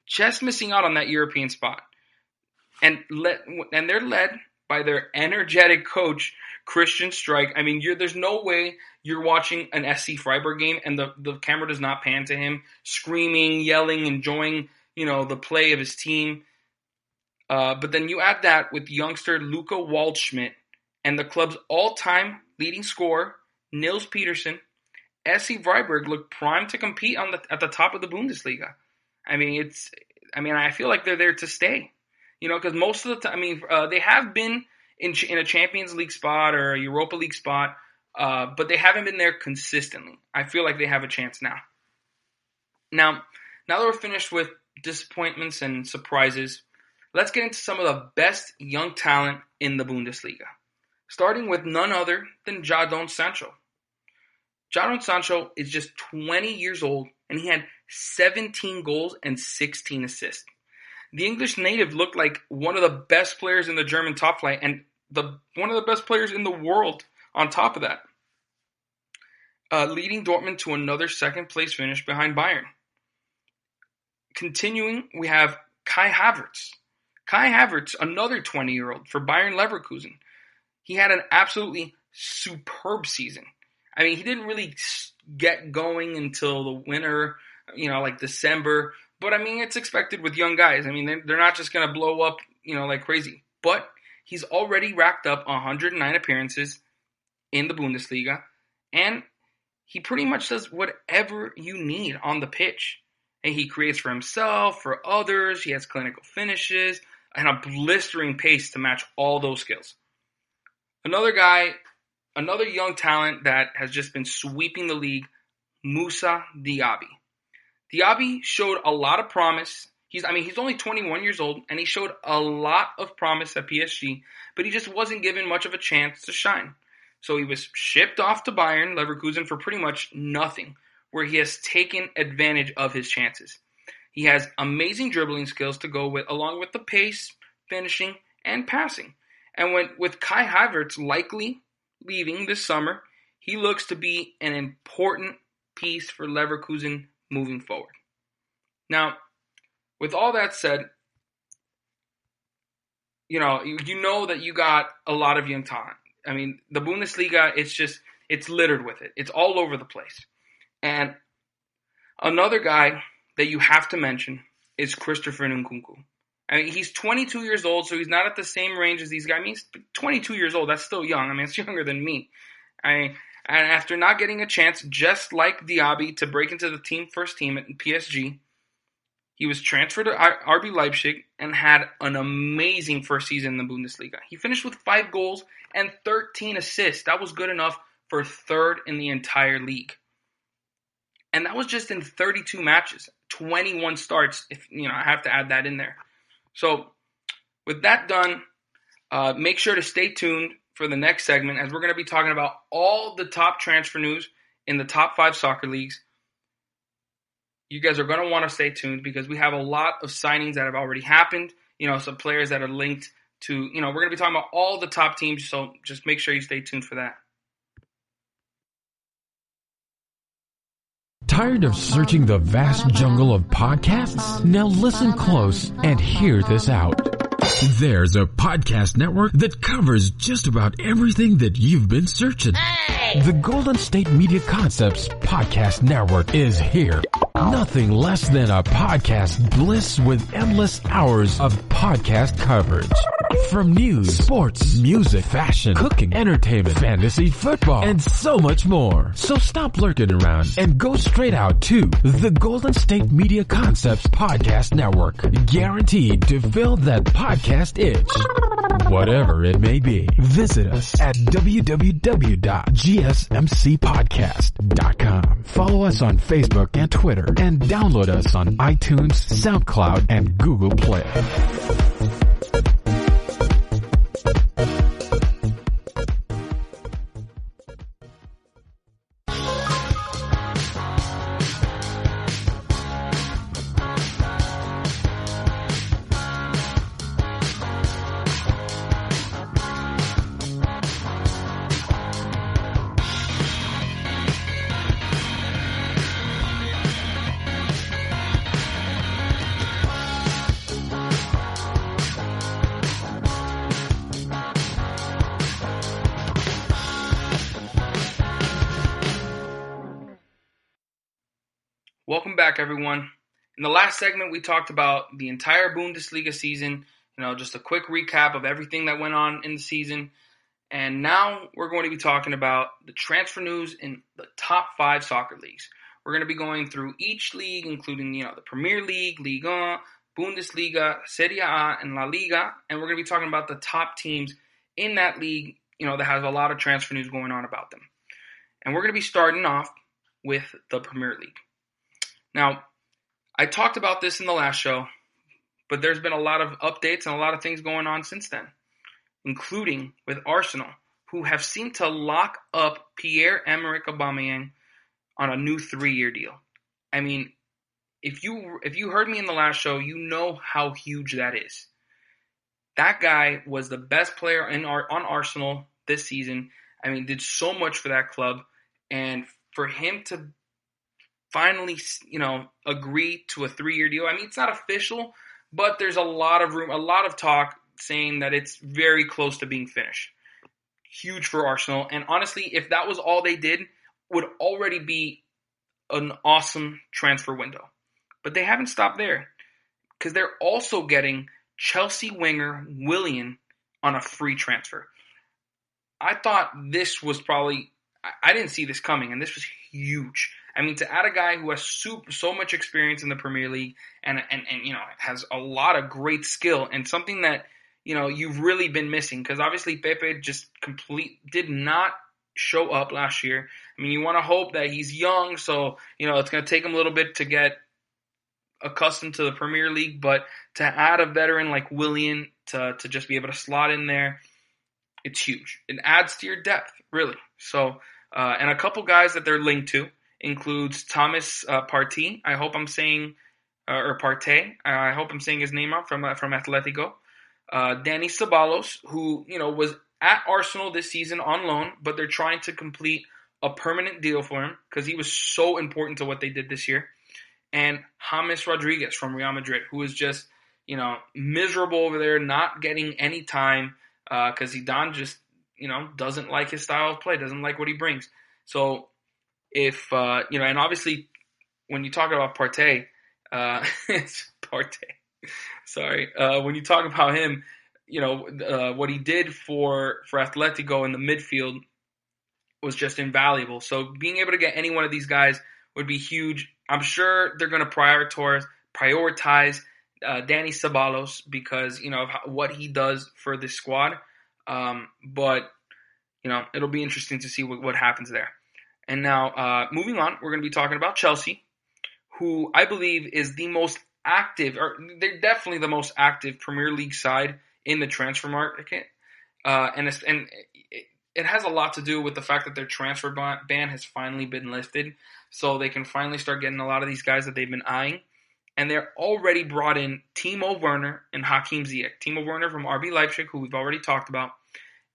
Just missing out on that European spot. And they're led by their energetic coach, Christian Streich. I mean, there's no way you're watching an SC Freiburg game and the camera does not pan to him screaming, yelling, enjoying, the play of his team. But then you add that with youngster Luca Waldschmidt and the club's all-time leading scorer, Nils Petersen. SC Freiburg looked primed to compete at the top of the Bundesliga. I mean, I feel like they're there to stay. Because most of the time, they have been in a Champions League spot or a Europa League spot, but they haven't been there consistently. I feel like they have a chance now. Now that we're finished with disappointments and surprises, let's get into some of the best young talent in the Bundesliga. Starting with none other than Jadon Sancho. Jadon Sancho is just 20 years old, and he had 17 goals and 16 assists. The English native looked like one of the best players in the German top flight and one of the best players in the world on top of that. leading Dortmund to another second-place finish behind Bayern. Continuing, we have Kai Havertz. Kai Havertz, another 20-year-old for Bayern Leverkusen. He had an absolutely superb season. I mean, he didn't really get going until the winter, like December. But, I mean, it's expected with young guys. I mean, they're not just going to blow up, like crazy. But he's already racked up 109 appearances in the Bundesliga. And he pretty much does whatever you need on the pitch. And he creates for himself, for others. He has clinical finishes and a blistering pace to match all those skills. Another young talent that has just been sweeping the league, Moussa Diaby. Diaby showed a lot of promise. He's only 21 years old, and he showed a lot of promise at PSG, but he just wasn't given much of a chance to shine. So he was shipped off to Bayern Leverkusen for pretty much nothing, where he has taken advantage of his chances. He has amazing dribbling skills to go with, along with the pace, finishing, and passing. And with Kai Havertz likely leaving this summer, he looks to be an important piece for Leverkusen moving forward. Now, with all that said, you know that you got a lot of young talent. I mean, the Bundesliga, it's littered with it. It's all over the place. And another guy that you have to mention is Christopher Nunkunku. I mean, he's 22 years old, so he's not at the same range as these guys. I mean, he's 22 years old. That's still young. I mean, it's younger than me. And after not getting a chance, just like Diaby, to break into the first team at PSG, he was transferred to RB Leipzig and had an amazing first season in the Bundesliga. He finished with 5 goals and 13 assists. That was good enough for third in the entire league. And that was just in 32 matches, 21 starts, if I have to add that in there. So, with that done, make sure to stay tuned for the next segment, as we're going to be talking about all the top transfer news in the top 5 soccer leagues. You guys are going to want to stay tuned because we have a lot of signings that have already happened, some players that are linked to, we're going to be talking about all the top teams, so just make sure you stay tuned for that. Tired of searching the vast jungle of podcasts? Now listen close and hear this out. There's a podcast network that covers just about everything that you've been searching. Hey! The Golden State Media Concepts Podcast Network is here. Nothing less than a podcast bliss with endless hours of podcast coverage. From news, sports, music, fashion, cooking, entertainment, fantasy, football, and so much more. So stop lurking around and go straight out to the Golden State Media Concepts Podcast Network. Guaranteed to fill that podcast itch. Whatever it may be. Visit us at www.gsmcpodcast.com. Follow us on Facebook and Twitter, and download us on iTunes, SoundCloud, and Google Play. Welcome back, everyone. In the last segment, we talked about the entire Bundesliga season, just a quick recap of everything that went on in the season. And now we're going to be talking about the transfer news in the top 5 soccer leagues. We're going to be going through each league, including, the Premier League, Liga, Bundesliga, Serie A, and La Liga. And we're going to be talking about the top teams in that league, that has a lot of transfer news going on about them. And we're going to be starting off with the Premier League. Now, I talked about this in the last show, but there's been a lot of updates and a lot of things going on since then, including with Arsenal, who have seemed to lock up Pierre-Emerick Aubameyang on a new 3-year deal. I mean, if you heard me in the last show, you know how huge that is. That guy was the best player on Arsenal this season. I mean, did so much for that club. And for him to finally, agree to a 3-year deal. I mean, it's not official, but there's a lot of room, a lot of talk saying that it's very close to being finished. Huge for Arsenal. And honestly, if that was all they did, would already be an awesome transfer window. But they haven't stopped there, because they're also getting Chelsea winger Willian on a free transfer. I thought this was probably, I didn't see this coming, and this was huge. I mean, to add a guy who has so much experience in the Premier League and has a lot of great skill, and something that, you've really been missing, because obviously Pepe did not show up last year. I mean, you want to hope that he's young, so, it's going to take him a little bit to get accustomed to the Premier League, but to add a veteran like Willian to just be able to slot in there, it's huge. It adds to your depth, really. So, and a couple guys that they're linked to includes Thomas Partey. I hope I'm saying, or Partey. I hope I'm saying his name out from Atletico. Dani Ceballos, who was at Arsenal this season on loan, but they're trying to complete a permanent deal for him because he was so important to what they did this year. And James Rodriguez from Real Madrid, who is just miserable over there, not getting any time because Zidane just doesn't like his style of play, doesn't like what he brings. So if and obviously when you talk about Partey, it's Partey. Sorry, when you talk about him, what he did for Atletico in the midfield was just invaluable. So being able to get any one of these guys would be huge. I'm sure they're going to prioritize Dani Ceballos because of what he does for this squad. But it'll be interesting to see what happens there. And now, moving on, we're going to be talking about Chelsea, who I believe is the most active, or they're definitely the most active Premier League side in the transfer market. And it has a lot to do with the fact that their transfer ban has finally been lifted, so they can finally start getting a lot of these guys that they've been eyeing. And they're already brought in Timo Werner and Hakim Ziyech. Timo Werner from RB Leipzig, who we've already talked about,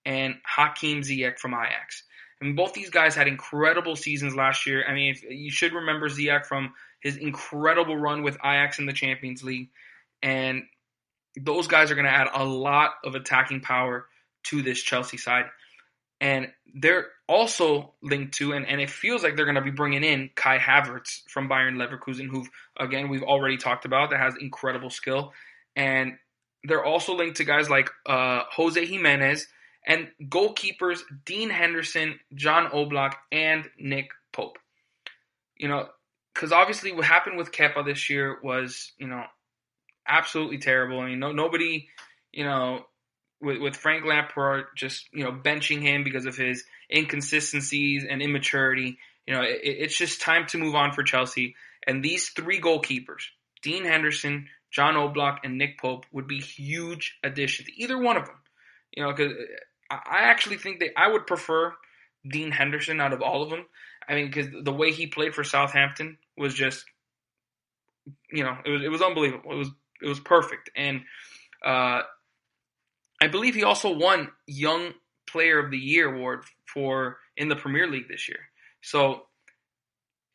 and Hakim Ziyech from Ajax. And both these guys had incredible seasons last year. I mean, you should remember Ziyech from his incredible run with Ajax in the Champions League. And those guys are going to add a lot of attacking power to this Chelsea side. And they're also linked to, and it feels like they're going to be bringing in Kai Havertz from Bayern Leverkusen, who, again, we've already talked about, that has incredible skill. And they're also linked to guys like Jose Jimenez and goalkeepers Dean Henderson, John Oblak, and Nick Pope. Because obviously what happened with Kepa this year was, absolutely terrible. I mean, nobody, with Frank Lampard just, benching him because of his inconsistencies and immaturity, it's just time to move on for Chelsea. And these three goalkeepers, Dean Henderson, John Oblak, and Nick Pope, would be huge additions. Either one of them, because I actually think that I would prefer Dean Henderson out of all of them. I mean, because the way he played for Southampton was just, it was unbelievable. It was perfect. And I believe he also won Young Player of the Year award in the Premier League this year. So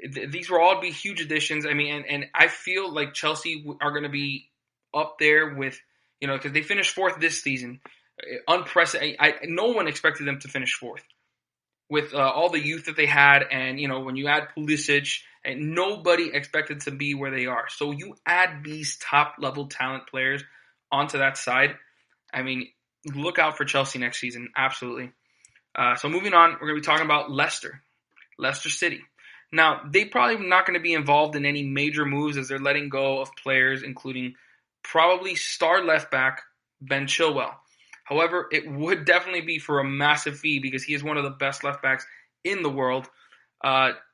these will all be huge additions. I mean, and I feel like Chelsea are going to be up there with, because they finished fourth this season. Unprecedented. No one expected them to finish fourth with all the youth that they had, and when you add Pulisic, and nobody expected to be where they are. So you add these top level talent players onto that side. I mean, look out for Chelsea next season, absolutely. So moving on, we're going to be talking about Leicester City. Now, they probably not going to be involved in any major moves as they're letting go of players, including probably star left back Ben Chilwell. However, it would definitely be for a massive fee because he is one of the best left backs in the world.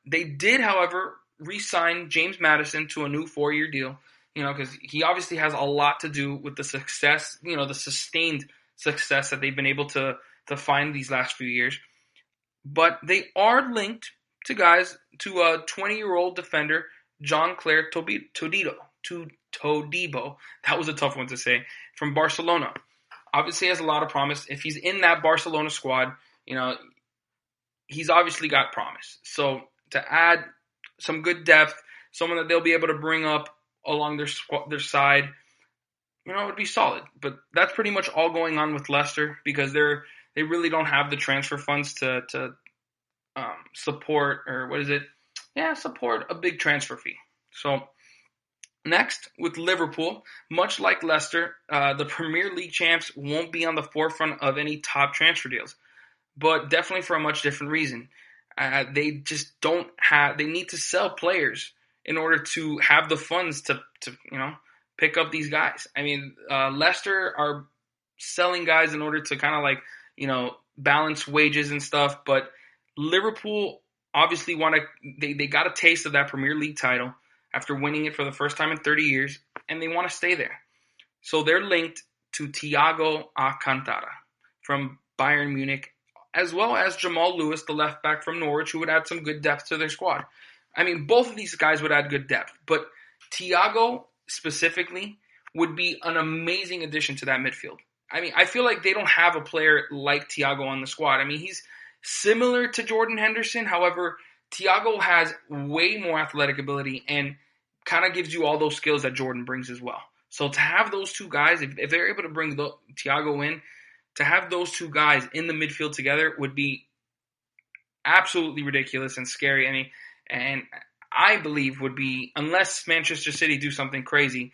They did, however, re-sign James Maddison to a new 4-year deal, because he obviously has a lot to do with the success, the sustained success that they've been able to find these last few years. But they are linked to a 20-year-old defender, Jean-Claire Todibo. That was a tough one to say, from Barcelona. Obviously has a lot of promise. If he's in that Barcelona squad, he's obviously got promise. So to add some good depth, someone that they'll be able to bring up along their side, it would be solid. But that's pretty much all going on with Leicester because they really don't have the transfer funds to support, or what is it? Yeah, support a big transfer fee. So next, with Liverpool, much like Leicester, the Premier League champs won't be on the forefront of any top transfer deals, but definitely for a much different reason. They just don't have. They need to sell players in order to have the funds to pick up these guys. I mean, Leicester are selling guys in order to kind of like balance wages and stuff, but Liverpool obviously they got a taste of that Premier League title after winning it for the first time in 30 years, and they want to stay there. So they're linked to Tiago Alcantara from Bayern Munich, as well as Jamal Lewis, the left back from Norwich, who would add some good depth to their squad. I mean, both of these guys would add good depth, but Tiago specifically would be an amazing addition to that midfield. I mean, I feel like they don't have a player like Tiago on the squad. I mean, he's similar to Jordan Henderson. However, Tiago has way more athletic ability and kind of gives you all those skills that Jordan brings as well. So to have those two guys, if they're able to bring Tiago in, to have those two guys in the midfield together would be absolutely ridiculous and scary. I mean, and I believe would be, unless Manchester City do something crazy,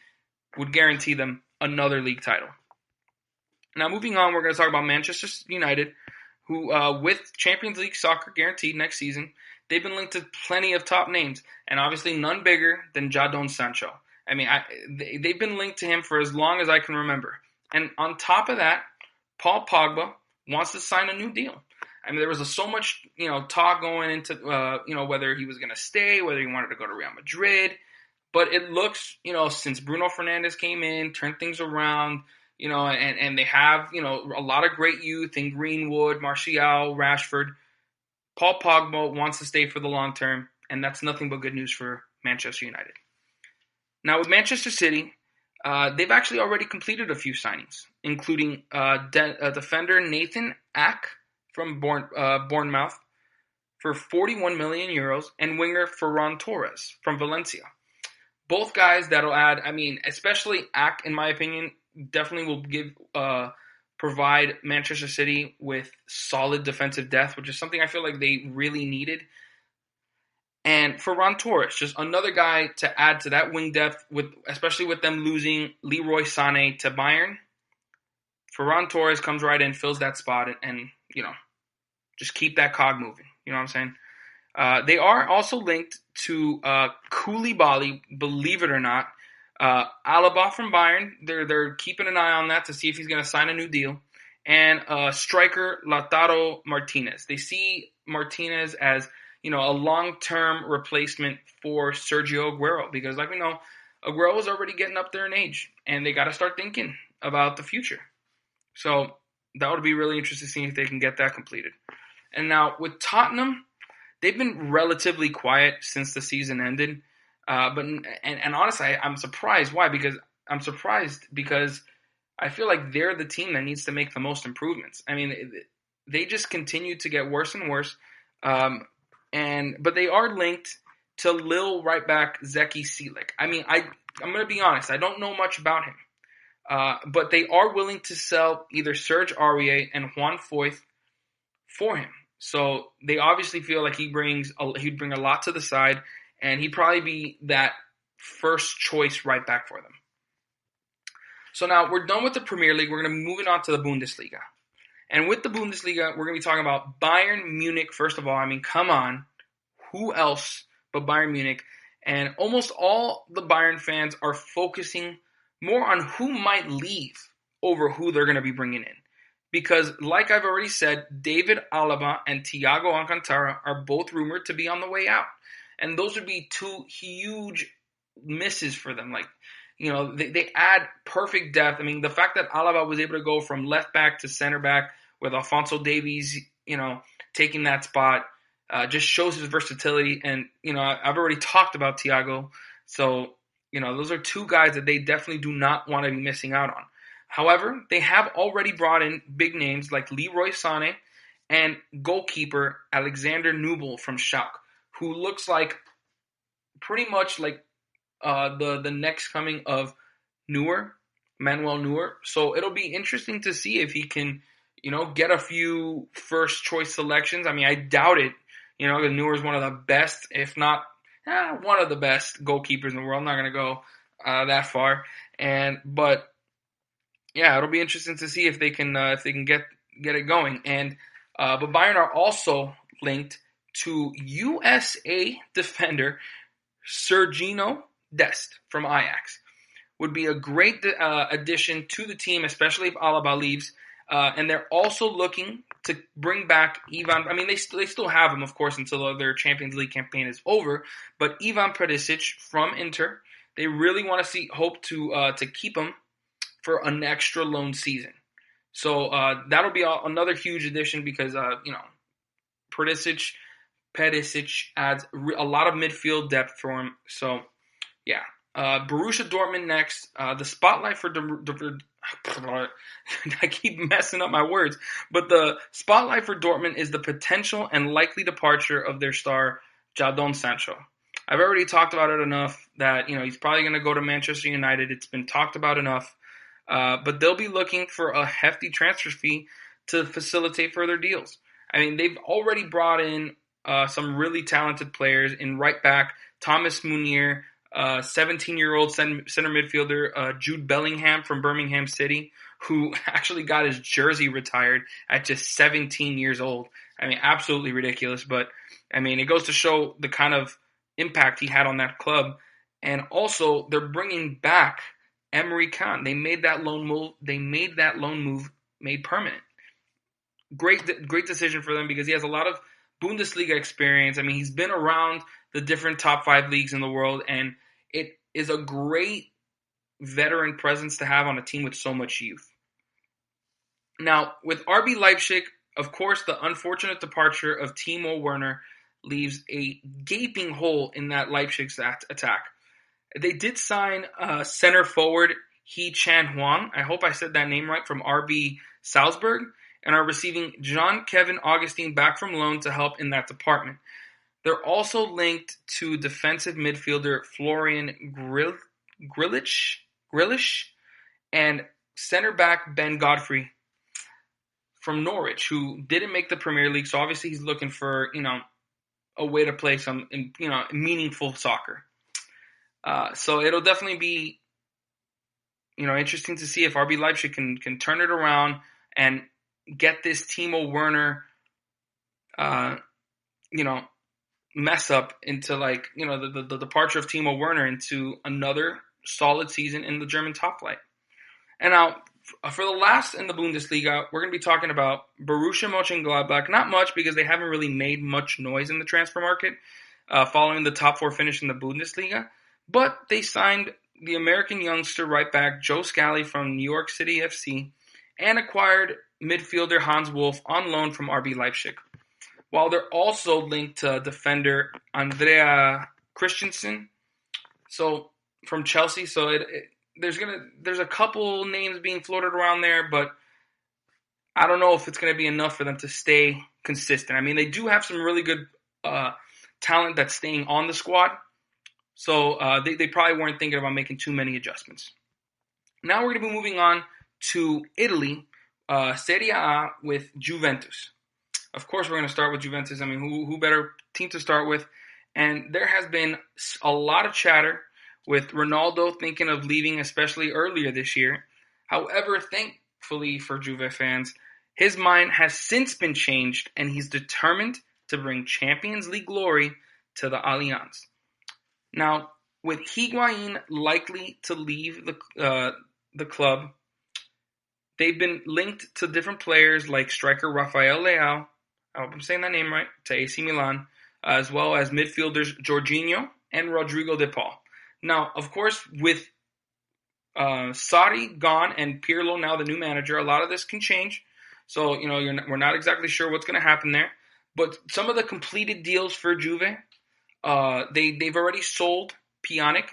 would guarantee them another league title. Now, moving on, we're going to talk about Manchester United, who, with Champions League soccer guaranteed next season, they've been linked to plenty of top names, and obviously none bigger than Jadon Sancho. I mean, they've been linked to him for as long as I can remember. And on top of that, Paul Pogba wants to sign a new deal. I mean, there was so much, talk going into, whether he was going to stay, whether he wanted to go to Real Madrid. But it looks, since Bruno Fernandes came in, turned things around, and they have, a lot of great youth in Greenwood, Martial, Rashford. Paul Pogba wants to stay for the long term, and that's nothing but good news for Manchester United. Now, with Manchester City, they've actually already completed a few signings, including defender Nathan Ake from Bournemouth for 41 million euros and winger Ferran Torres from Valencia. Both guys that'll add, I mean, especially Ake, in my opinion, definitely will provide Manchester City with solid defensive depth, which is something I feel like they really needed. And Ferran Torres, just another guy to add to that wing depth, especially with them losing Leroy Sané to Bayern. Ferran Torres comes right in, fills that spot, and just keep that cog moving. You know what I'm saying? They are also linked to Koulibaly, believe it or not. Alaba from Bayern, they're keeping an eye on that to see if he's going to sign a new deal. And striker Lautaro Martinez. They see Martinez as a long-term replacement for Sergio Aguero because, like we know, Aguero is already getting up there in age, and they got to start thinking about the future. So that would be really interesting to see if they can get that completed. And now with Tottenham, they've been relatively quiet since the season ended. But honestly, I'm surprised. Why? Because I'm surprised because I feel like they're the team that needs to make the most improvements. I mean, they just continue to get worse and worse. But they are linked to Lille right back Zeki Selic. I mean, I'm going to be honest. I don't know much about him. But they are willing to sell either Serge Aurier and Juan Foyth for him. So they obviously feel like he'd bring a lot to the side, and he'd probably be that first choice right back for them. So now we're done with the Premier League. We're going to be moving on to the Bundesliga. And with the Bundesliga, we're going to be talking about Bayern Munich, first of all. I mean, come on. Who else but Bayern Munich? And almost all the Bayern fans are focusing more on who might leave over who they're going to be bringing in. Because, like I've already said, David Alaba and Tiago Alcantara are both rumored to be on the way out. And those would be two huge misses for them. Like, they add perfect depth. I mean, the fact that Alaba was able to go from left back to center back with Alfonso Davies, taking that spot, just shows his versatility. And, I've already talked about Tiago. So, those are two guys that they definitely do not want to be missing out on. However, they have already brought in big names like Leroy Sané and goalkeeper Alexander Nubel from Schalke, who looks like pretty much like the next coming of Manuel Neuer. So it'll be interesting to see if he can, get a few first choice selections. I mean, I doubt it. Neuer is one of the best, if not one of the best goalkeepers in the world. I'm not going to go that far. But yeah, it'll be interesting to see if they can get it going. But Bayern are also linked to USA defender Sergio Dest from Ajax. Would be a great addition to the team, especially if Alaba leaves. And they're also looking to bring back Ivan. I mean, they still have him, of course, until their Champions League campaign is over. But Ivan Perisic from Inter, they really want to hope to keep him for an extra loan season. So that'll be another huge addition because Perisic adds a lot of midfield depth for him. So yeah. Borussia Dortmund next. The spotlight for I keep messing up my words, but the spotlight for Dortmund is the potential and likely departure of their star Jadon Sancho. I've already talked about it enough that he's probably going to go to Manchester United. It's been talked about enough, but they'll be looking for a hefty transfer fee to facilitate further deals. I mean, they've already brought in some really talented players in right back Thomas Meunier. 17-year-old center midfielder Jude Bellingham from Birmingham City, who actually got his jersey retired at just 17 years old. I mean, absolutely ridiculous. But, I mean, it goes to show the kind of impact he had on that club. And also, they're bringing back Emery Khan. They made that loan move made permanent. Great decision for them because he has a lot of Bundesliga experience. I mean, he's been around the different top 5 leagues in the world, and it is a great veteran presence to have on a team with so much youth. Now, with RB Leipzig, of course, the unfortunate departure of Timo Werner leaves a gaping hole in that Leipzig attack. They did sign center forward Hee-Chan Huang, I hope I said that name right, from RB Salzburg, and are receiving Jean-Kevin Augustin back from loan to help in that department. They're also linked to defensive midfielder Florian Grealish and center back Ben Godfrey from Norwich, who didn't make the Premier League. So obviously he's looking for, a way to play some, meaningful soccer. So it'll definitely be, interesting to see if RB Leipzig can turn it around and get this Timo Werner, mess up into the departure of Timo Werner into another solid season in the German top flight. And now, for the last in the Bundesliga, we're going to be talking about Borussia Mönchengladbach. Not much because they haven't really made much noise in the transfer market following the top 4 finish in the Bundesliga. But they signed the American youngster right back Joe Scally from New York City FC and acquired midfielder Hans Wolf on loan from RB Leipzig. While they're also linked to defender Andrea Christensen, so from Chelsea. So there's a couple names being floated around there, but I don't know if it's going to be enough for them to stay consistent. I mean, they do have some really good talent that's staying on the squad, so they probably weren't thinking about making too many adjustments. Now we're going to be moving on to Italy, Serie A with Juventus. Of course, we're going to start with Juventus. I mean, who better team to start with? And there has been a lot of chatter with Ronaldo thinking of leaving, especially earlier this year. However, thankfully for Juve fans, his mind has since been changed, and he's determined to bring Champions League glory to the Allianz. Now, with Higuain likely to leave the club, they've been linked to different players like striker Rafael Leao, I hope I'm saying that name right, to AC Milan, as well as midfielders Jorginho and Rodrigo de Paul. Now, of course, with Sarri gone and Pirlo now the new manager, a lot of this can change. So, we're not exactly sure what's going to happen there. But some of the completed deals for Juve, they've already sold Pjanic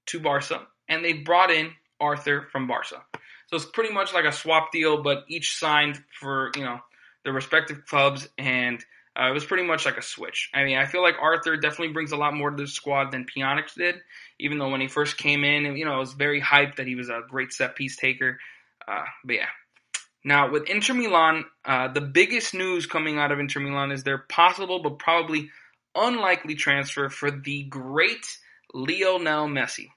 to Barca, and they brought in Arthur from Barca. So it's pretty much like a swap deal, but each signed for, their respective clubs, and It was pretty much like a switch. I mean, I feel like Arthur definitely brings a lot more to the squad than Pjanic did, even though when he first came in, it was very hyped that he was a great set-piece taker. But yeah. Now, with Inter Milan, the biggest news coming out of Inter Milan is their possible but probably unlikely transfer for the great Lionel Messi.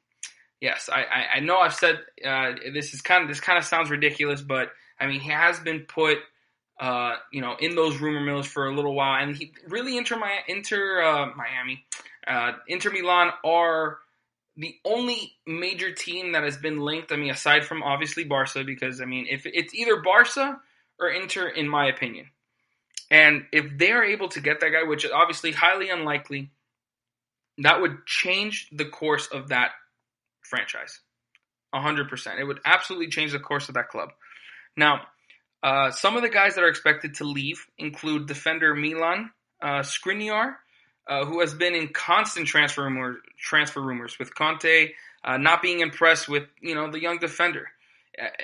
Yes, I know I've said this kind of sounds ridiculous, but I mean he has been put in those rumor mills for a little while, and he really Inter Milan are the only major team that has been linked. I mean, aside from obviously Barca, because I mean if it's either Barca or Inter, in my opinion, and if they are able to get that guy, which is obviously highly unlikely, that would change the course of that franchise, 100%. It would absolutely change the course of that club. Now, some of the guys that are expected to leave include defender Milan Skriniar, who has been in constant transfer rumors with Conte not being impressed with the young defender.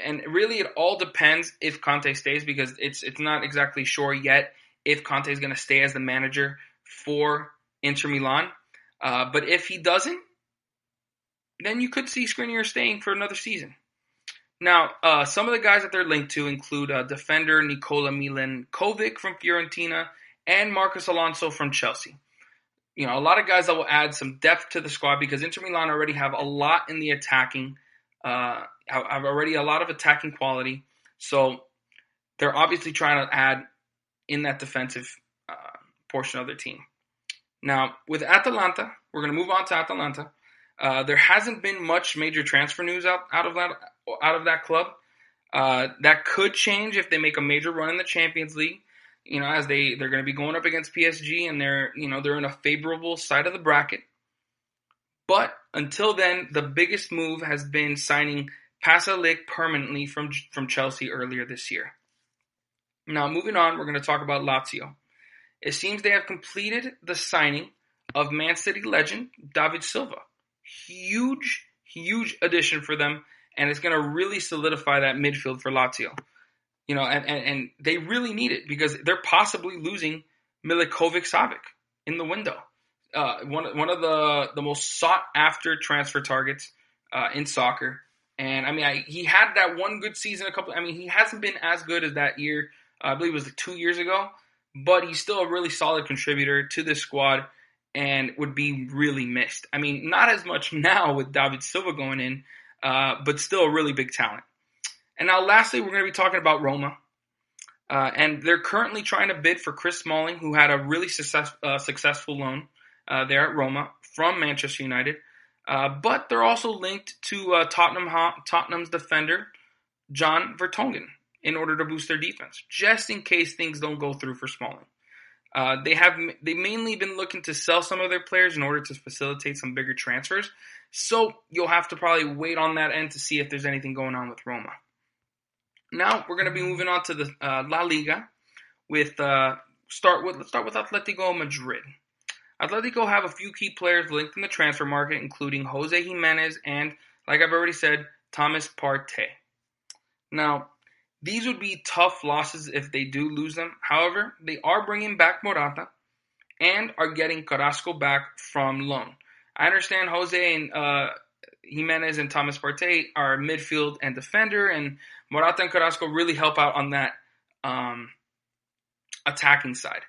And really, it all depends if Conte stays, because it's not exactly sure yet if Conte is going to stay as the manager for Inter Milan. But if he doesn't, then you could see Skriniar staying for another season. Now, some of the guys that they're linked to include defender Nikola Milenkovic from Fiorentina and Marcos Alonso from Chelsea. A lot of guys that will add some depth to the squad, because Inter Milan already have a lot in the attacking, have already a lot of attacking quality. So they're obviously trying to add in that defensive portion of their team. Now, with Atalanta, we're going to move on to Atalanta. There hasn't been much major transfer news out of that club. That could change if they make a major run in the Champions League. As they're going to be going up against PSG, and they're in a favorable side of the bracket. But until then, the biggest move has been signing Pasalic permanently from Chelsea earlier this year. Now, moving on, we're going to talk about Lazio. It seems they have completed the signing of Man City legend David Silva. Huge addition for them, and it's going to really solidify that midfield for Lazio. And they really need it, because they're possibly losing Milinkovic-Savic in the window. One of the most sought after transfer targets in soccer. And I mean, he had that one good season. He hasn't been as good as that year. I believe it was 2 years ago, but he's still a really solid contributor to this squad and would be really missed. I mean, not as much now with David Silva going in, but still a really big talent. And now lastly, we're going to be talking about Roma. And they're currently trying to bid for Chris Smalling, who had a really successful loan there at Roma from Manchester United. But they're also linked to Tottenham's defender, John Vertonghen, in order to boost their defense, just in case things don't go through for Smalling. They've mainly been looking to sell some of their players in order to facilitate some bigger transfers. So you'll have to probably wait on that end to see if there's anything going on with Roma. Now we're going to be moving on to the La Liga. Let's start with Atletico Madrid. Atletico have a few key players linked in the transfer market, including Jose Jimenez and, like I've already said, Thomas Partey. Now, these would be tough losses if they do lose them. However, they are bringing back Morata and are getting Carrasco back from loan. I understand Jose and Jimenez and Thomas Partey are midfield and defender, and Morata and Carrasco really help out on that attacking side.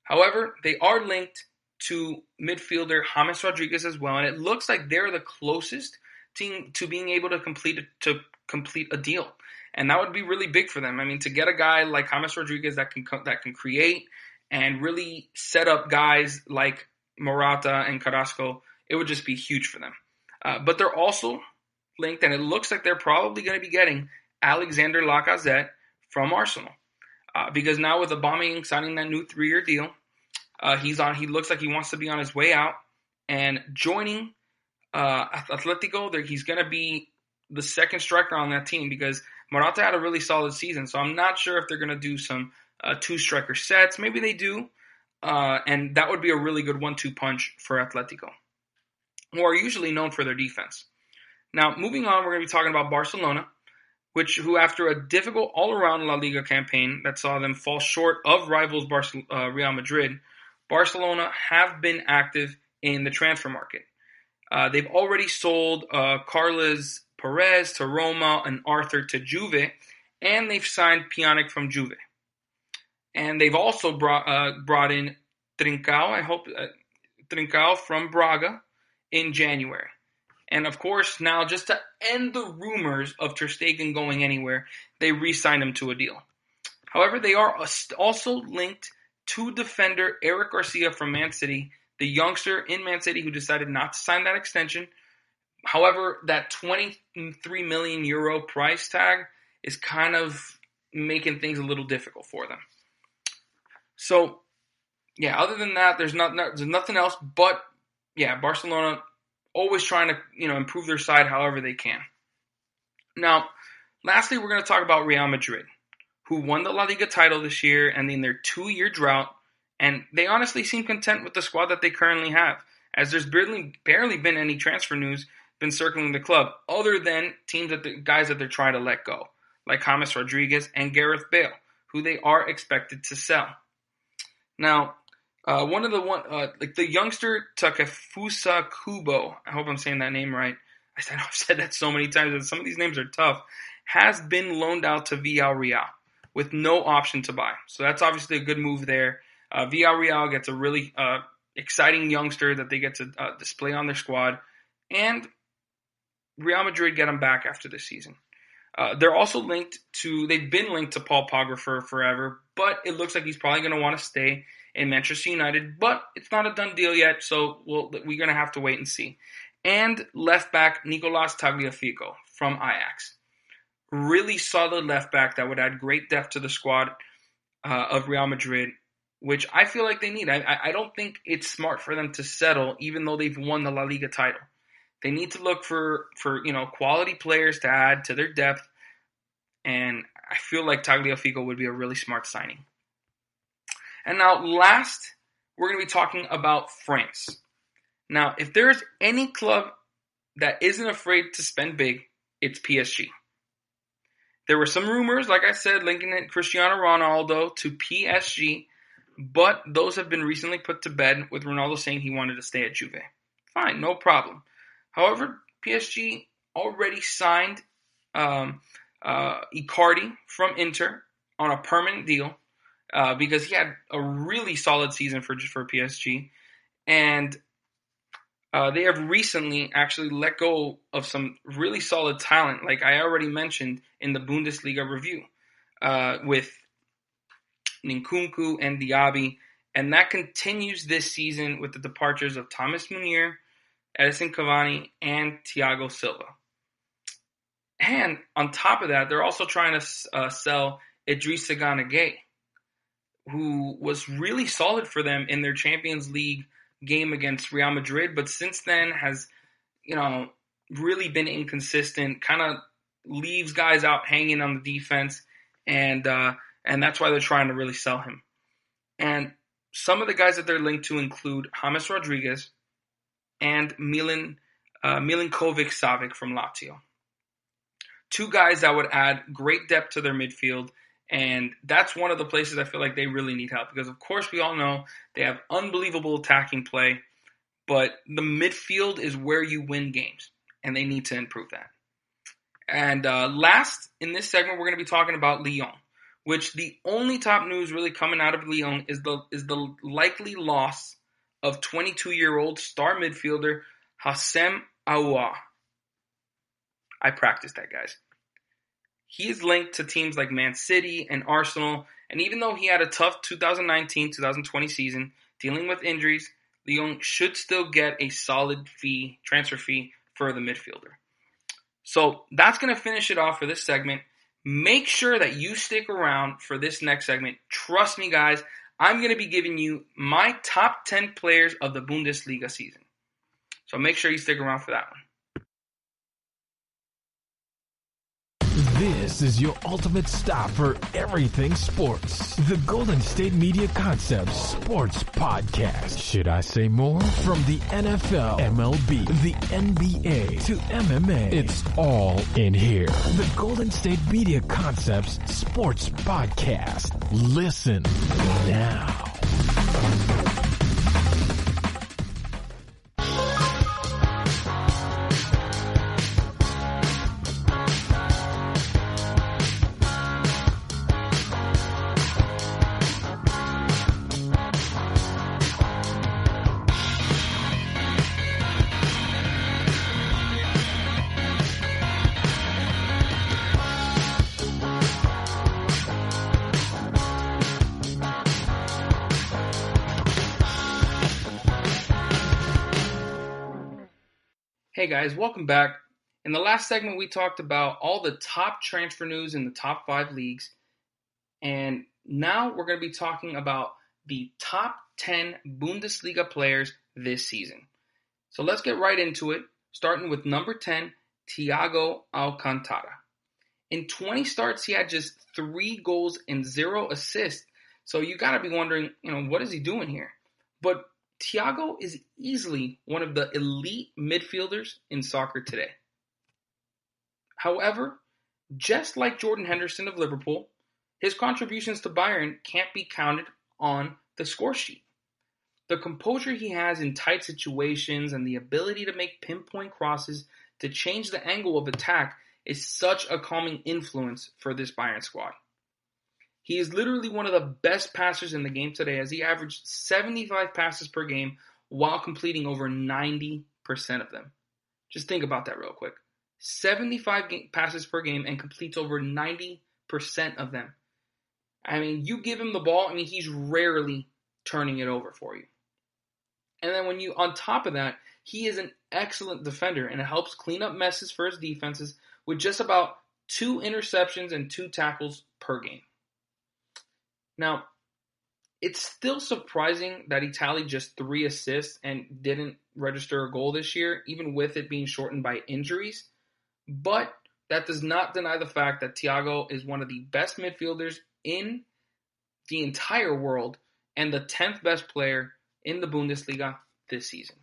However, they are linked to midfielder James Rodriguez as well, and it looks like they're the closest team to being able to complete a deal. And that would be really big for them. I mean, to get a guy like James Rodriguez that can create and really set up guys like Morata and Carrasco, it would just be huge for them. But they're also linked, and it looks like they're probably going to be getting Alexander Lacazette from Arsenal. Because now with Aubameyang signing that new 3-year deal, he looks like he wants to be on his way out. And joining Atletico, he's going to be the second striker on that team, because Morata had a really solid season. So I'm not sure if they're going to do some 2-striker sets. Maybe they do. And that would be a really good 1-2 punch for Atletico, who are usually known for their defense. Now, moving on, we're going to be talking about Barcelona. who after a difficult all-around La Liga campaign that saw them fall short of rivals Real Madrid, Barcelona have been active in the transfer market. They've already sold Carles Perez to Roma and Arthur to Juve, and they've signed Pjanic from Juve. And they've also brought in Trincao from Braga in January. And of course, now just to end the rumors of Ter Stegen going anywhere, they re-signed him to a deal. However, they are also linked to defender Eric Garcia from Man City, the youngster in Man City who decided not to sign that extension. However, that 23 million euro price tag is kind of making things a little difficult for them. So, yeah, other than that, there's nothing else. But, yeah, Barcelona always trying to, improve their side however they can. Now, lastly, we're going to talk about Real Madrid, who won the La Liga title this year and in their 2-year drought. And they honestly seem content with the squad that they currently have, as there's barely been any transfer news been circling the club, other than guys that they're trying to let go, like James Rodriguez and Gareth Bale, who they are expected to sell. Now, the youngster Takefusa Kubo, I hope I'm saying that name right. I know I've said that so many times, and some of these names are tough, has been loaned out to Villarreal with no option to buy. So that's obviously a good move there. Villarreal gets a really exciting youngster that they get to display on their squad, and Real Madrid get him back after this season. They're also they've been linked to Paul Pogba for forever, but it looks like he's probably going to want to stay in Manchester United, but it's not a done deal yet, so we're going to have to wait and see. And left back Nicolas Tagliafico from Ajax. Really solid left back that would add great depth to the squad of Real Madrid, which I feel like they need. I don't think it's smart for them to settle, even though they've won the La Liga title. They need to look for quality players to add to their depth, and I feel like Tagliafico would be a really smart signing. And now last, we're going to be talking about France. Now, if there's any club that isn't afraid to spend big, it's PSG. There were some rumors, like I said, linking Cristiano Ronaldo to PSG, but those have been recently put to bed with Ronaldo saying he wanted to stay at Juve. Fine, no problem. However, PSG already signed Icardi from Inter on a permanent deal because he had a really solid season for PSG. And they have recently actually let go of some really solid talent, like I already mentioned in the Bundesliga review, with Ninkunku and Diaby. And that continues this season with the departures of Thomas Meunier, Edison Cavani, and Thiago Silva. And on top of that, they're also trying to sell Idrissa Gana Gueye, who was really solid for them in their Champions League game against Real Madrid, but since then has, really been inconsistent, kind of leaves guys out hanging on the defense, and that's why they're trying to really sell him. And some of the guys that they're linked to include James Rodriguez and Milinkovic Savic from Lazio. Two guys that would add great depth to their midfield, and that's one of the places I feel like they really need help because, of course, we all know they have unbelievable attacking play, but the midfield is where you win games, and they need to improve that. And last, in this segment, we're going to be talking about Lyon, which the only top news really coming out of Lyon is the likely loss of 22-year-old star midfielder Houssem Aouar. I practiced that, guys. He is linked to teams like Man City and Arsenal, and even though he had a tough 2019-2020 season dealing with injuries, Lyon should still get a solid transfer fee for the midfielder. So that's going to finish it off for this segment. Make sure that you stick around for this next segment. Trust me, guys, I'm going to be giving you my top 10 players of the Bundesliga season. So make sure you stick around for that one. This is your ultimate stop for everything sports. The Golden State Media Concepts Sports Podcast. Should I say more? From the NFL, MLB, the NBA to MMA, it's all in here. The Golden State Media Concepts Sports Podcast. Listen now. Hey guys, welcome back. In the last segment, we talked about all the top transfer news in the top 5 leagues. And now we're going to be talking about the top 10 Bundesliga players this season. So let's get right into it, starting with number 10, Tiago Alcantara. In 20 starts, he had just 3 goals and 0 assists. So you got to be wondering, what is he doing here? But Tiago is easily one of the elite midfielders in soccer today. However, just like Jordan Henderson of Liverpool, his contributions to Bayern can't be counted on the score sheet. The composure he has in tight situations and the ability to make pinpoint crosses to change the angle of attack is such a calming influence for this Bayern squad. He is literally one of the best passers in the game today, as he averaged 75 passes per game while completing over 90% of them. Just think about that real quick. 75 passes per game and completes over 90% of them. I mean, you give him the ball, he's rarely turning it over for you. And then on top of that, he is an excellent defender, and it helps clean up messes for his defenses with just about 2 interceptions and 2 tackles per game. Now, it's still surprising that he tallied just 3 assists and didn't register a goal this year, even with it being shortened by injuries. But that does not deny the fact that Tiago is one of the best midfielders in the entire world and the 10th best player in the Bundesliga this season.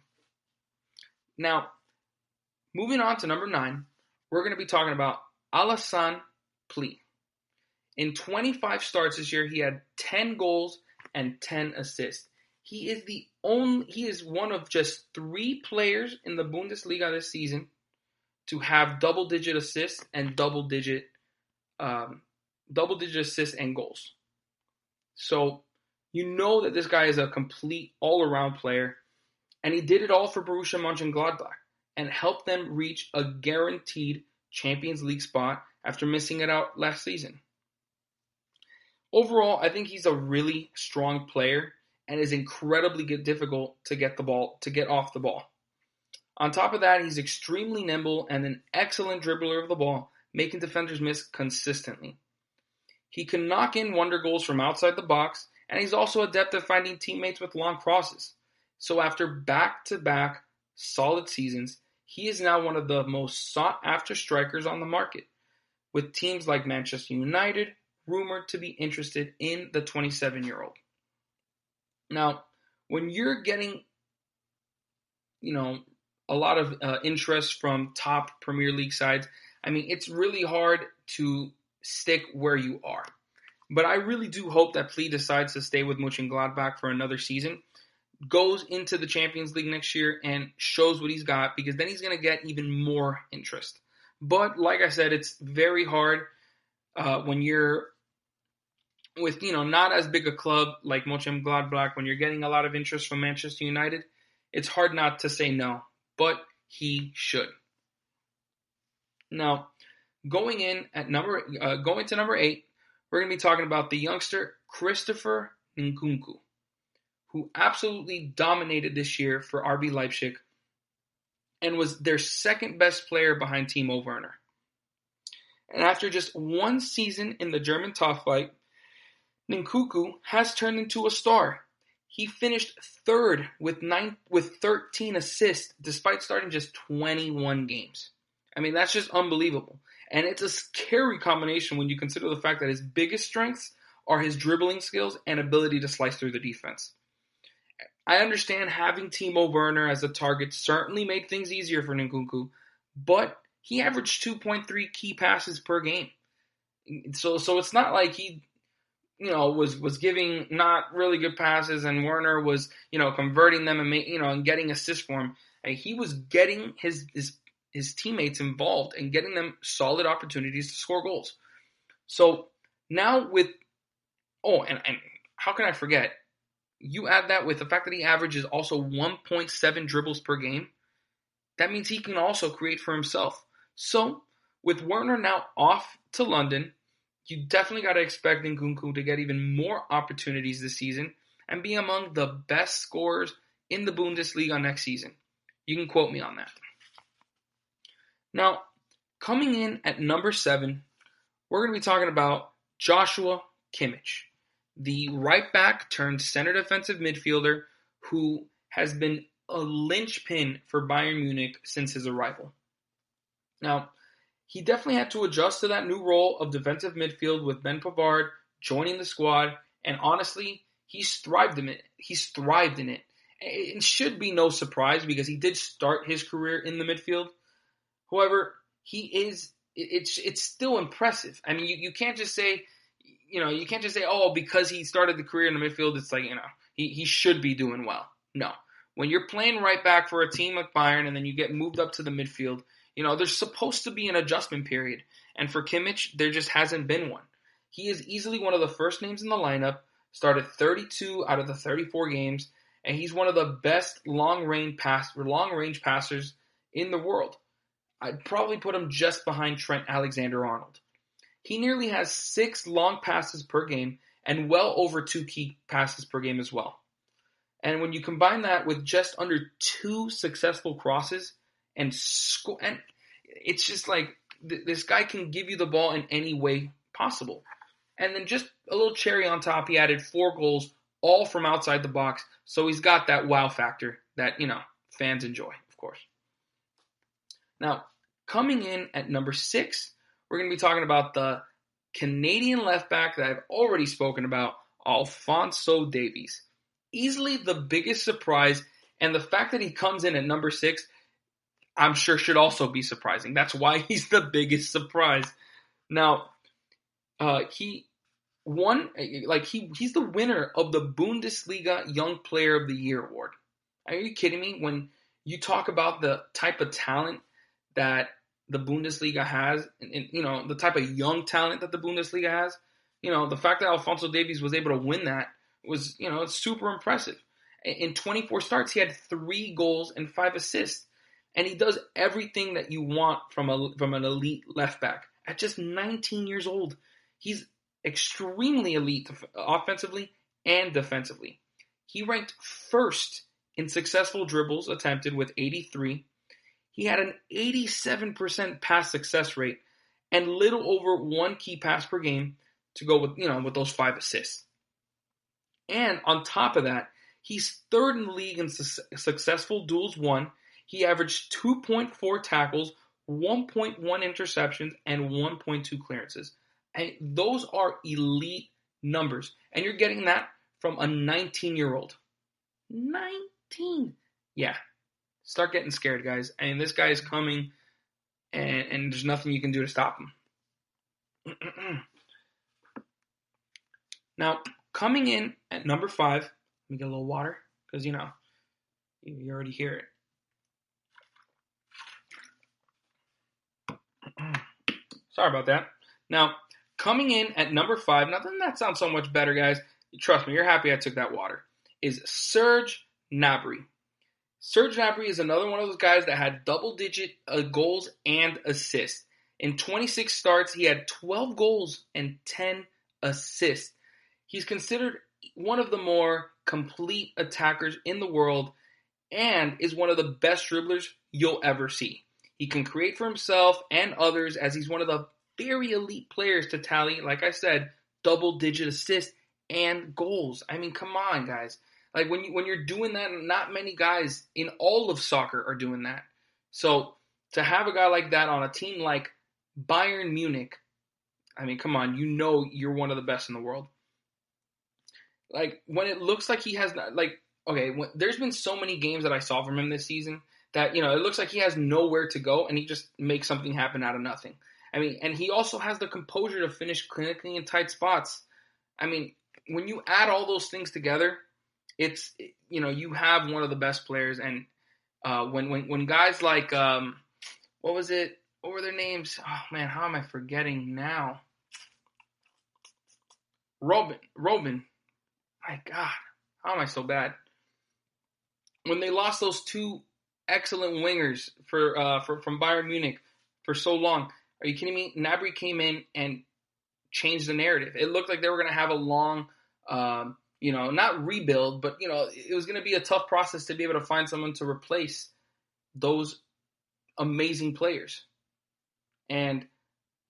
Now, moving on to number 9, we're going to be talking about Alassane Pléa. In 25 starts this year, he had 10 goals and 10 assists. He is one of just 3 players in the Bundesliga this season to have double-digit assists and double-digit assists and goals. So you know that this guy is a complete all-around player, and he did it all for Borussia Mönchengladbach and helped them reach a guaranteed Champions League spot after missing it out last season. Overall, I think he's a really strong player and is incredibly difficult to get off the ball. On top of that, he's extremely nimble and an excellent dribbler of the ball, making defenders miss consistently. He can knock in wonder goals from outside the box, and he's also adept at finding teammates with long crosses. So after back-to-back solid seasons, he is now one of the most sought-after strikers on the market, with teams like Manchester United rumored to be interested in the 27-year-old. Now, when you're getting, a lot of interest from top Premier League sides, it's really hard to stick where you are. But I really do hope that Pléa decides to stay with Mönchengladbach for another season, goes into the Champions League next year, and shows what he's got, because then he's going to get even more interest. But like I said, it's very hard when you're with, not as big a club like Mönchengladbach, when you're getting a lot of interest from Manchester United. It's hard not to say no, but he should. Now, going to number 8, we're going to be talking about the youngster Christopher Nunkunku, who absolutely dominated this year for RB Leipzig and was their second best player behind Timo Werner. And after just 1 season in the German top flight, Ninkunku has turned into a star. He finished 3rd with 13 assists despite starting just 21 games. That's just unbelievable. And it's a scary combination when you consider the fact that his biggest strengths are his dribbling skills and ability to slice through the defense. I understand having Timo Werner as a target certainly made things easier for Nunkunku, but he averaged 2.3 key passes per game. So it's not like he, was giving not really good passes and Werner was, converting them and and getting assists for him. And he was getting his teammates involved and getting them solid opportunities to score goals. So now and how can I forget? You add that with the fact that he averages also 1.7 dribbles per game. That means he can also create for himself. So with Werner now off to London, you definitely got to expect Ninkunku to get even more opportunities this season and be among the best scorers in the Bundesliga next season. You can quote me on that. Now, coming in at number 7, we're going to be talking about Joshua Kimmich, the right back turned center defensive midfielder who has been a linchpin for Bayern Munich since his arrival. Now, he definitely had to adjust to that new role of defensive midfield with Ben Pavard joining the squad, and honestly, he's thrived in it. It should be no surprise because he did start his career in the midfield. However, it's still impressive. I mean, you can't just say, oh, because he started the career in the midfield, it's like, he should be doing well. No. When you're playing right back for a team like Bayern and then you get moved up to the midfield, there's supposed to be an adjustment period. And for Kimmich, there just hasn't been one. He is easily one of the first names in the lineup, started 32 out of the 34 games, and he's one of the best long-range passers in the world. I'd probably put him just behind Trent Alexander-Arnold. He nearly has 6 long passes per game and well over 2 key passes per game as well. And when you combine that with just under 2 successful crosses and it's just like this guy can give you the ball in any way possible. And then just a little cherry on top, he added 4 goals, all from outside the box. So he's got that wow factor that, fans enjoy, of course. Now, coming in at number 6, we're going to be talking about the Canadian left back that I've already spoken about, Alfonso Davies. Easily the biggest surprise, and the fact that he comes in at number 6, I'm sure should also be surprising. That's why he's the biggest surprise. Now, he's the winner of the Bundesliga Young Player of the Year award. Are you kidding me? When you talk about the type of talent that the Bundesliga has, and the type of young talent that the Bundesliga has, the fact that Alfonso Davies was able to win that was, it's super impressive. In 24 starts, he had 3 goals and 5 assists. And he does everything that you want from an elite left back. At just 19 years old, he's extremely elite offensively and defensively. He ranked first in successful dribbles attempted with 83. He had an 87% pass success rate and little over 1 key pass per game to go with those 5 assists. And on top of that, he's 3rd in the league in successful duels won. He averaged 2.4 tackles, 1.1 interceptions, and 1.2 clearances. And those are elite numbers. And you're getting that from a 19-year-old. 19! Yeah. Start getting scared, guys. I mean, this guy is coming, and there's nothing you can do to stop him. Now, coming in at number 5, let me get a little water, because, you already hear it. Sorry about that. Now, coming in at number 5, now doesn't that sound so much better, guys? Trust me, you're happy I took that water. Is Serge Nabri. Serge Nabri is another one of those guys that had double-digit goals and assists. In 26 starts, he had 12 goals and 10 assists. He's considered one of the more complete attackers in the world and is one of the best dribblers you'll ever see. He can create for himself and others as he's one of the very elite players to tally, like I said, double-digit assists and goals. I mean, come on, guys. Like, when you're doing that, not many guys in all of soccer are doing that. So, to have a guy like that on a team like Bayern Munich, I mean, come on, you know you're one of the best in the world. Like, when it looks like he has, there's been so many games that I saw from him this season that, it looks like he has nowhere to go, and he just makes something happen out of nothing. I mean, and he also has the composure to finish clinically in tight spots. I mean, when you add all those things together, it's, you have one of the best players. And when guys like, what was it? What were their names? Oh, man, how am I forgetting now? Robin. My God, how am I so bad? When they lost those two excellent wingers from Bayern Munich for so long, are you kidding me? Nabri came in and changed the narrative. It looked like they were going to have a long, not rebuild, but, it was going to be a tough process to be able to find someone to replace those amazing players. And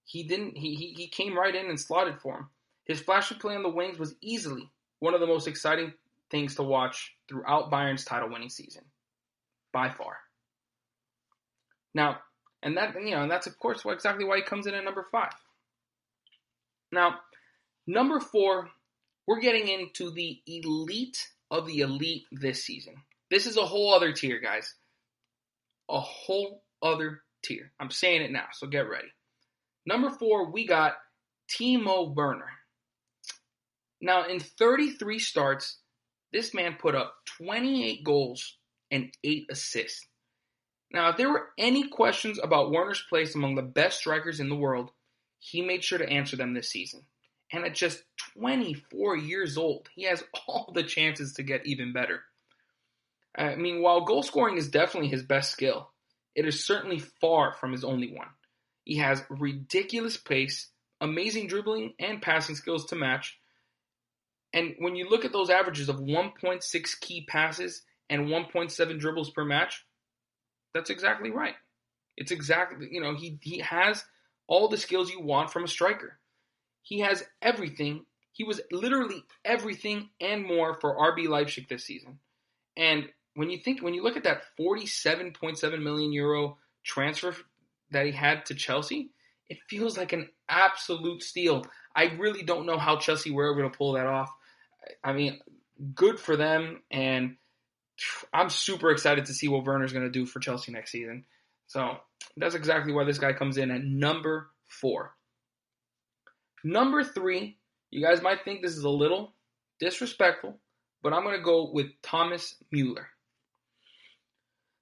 he didn't. He came right in and slotted for him. His flashy play on the wings was easily one of the most exciting things to watch throughout Bayern's title-winning season, by far. Now, and that's of course exactly why he comes in at number 5. Now, number 4, we're getting into the elite of the elite this season. This is a whole other tier, guys. A whole other tier. I'm saying it now, so get ready. Number 4, we got Timo Werner. Now, in 33 starts, this man put up 28 goals and 8 assists. Now, if there were any questions about Werner's place among the best strikers in the world, he made sure to answer them this season. And at just 24 years old, he has all the chances to get even better. I mean, while goal scoring is definitely his best skill, it is certainly far from his only one. He has ridiculous pace, amazing dribbling, and passing skills to match. And when you look at those averages of 1.6 key passes and 1.7 dribbles per match, that's exactly right. It's exactly, he has all the skills you want from a striker. He has everything. He was literally everything and more for RB Leipzig this season. And when you look at that 47.7 million euro transfer that he had to Chelsea, it feels like an absolute steal. I really don't know how Chelsea were able to pull that off. I mean, good for them, and I'm super excited to see what Werner's going to do for Chelsea next season. So that's exactly why this guy comes in at number 4. Number 3, you guys might think this is a little disrespectful, but I'm going to go with Thomas Müller.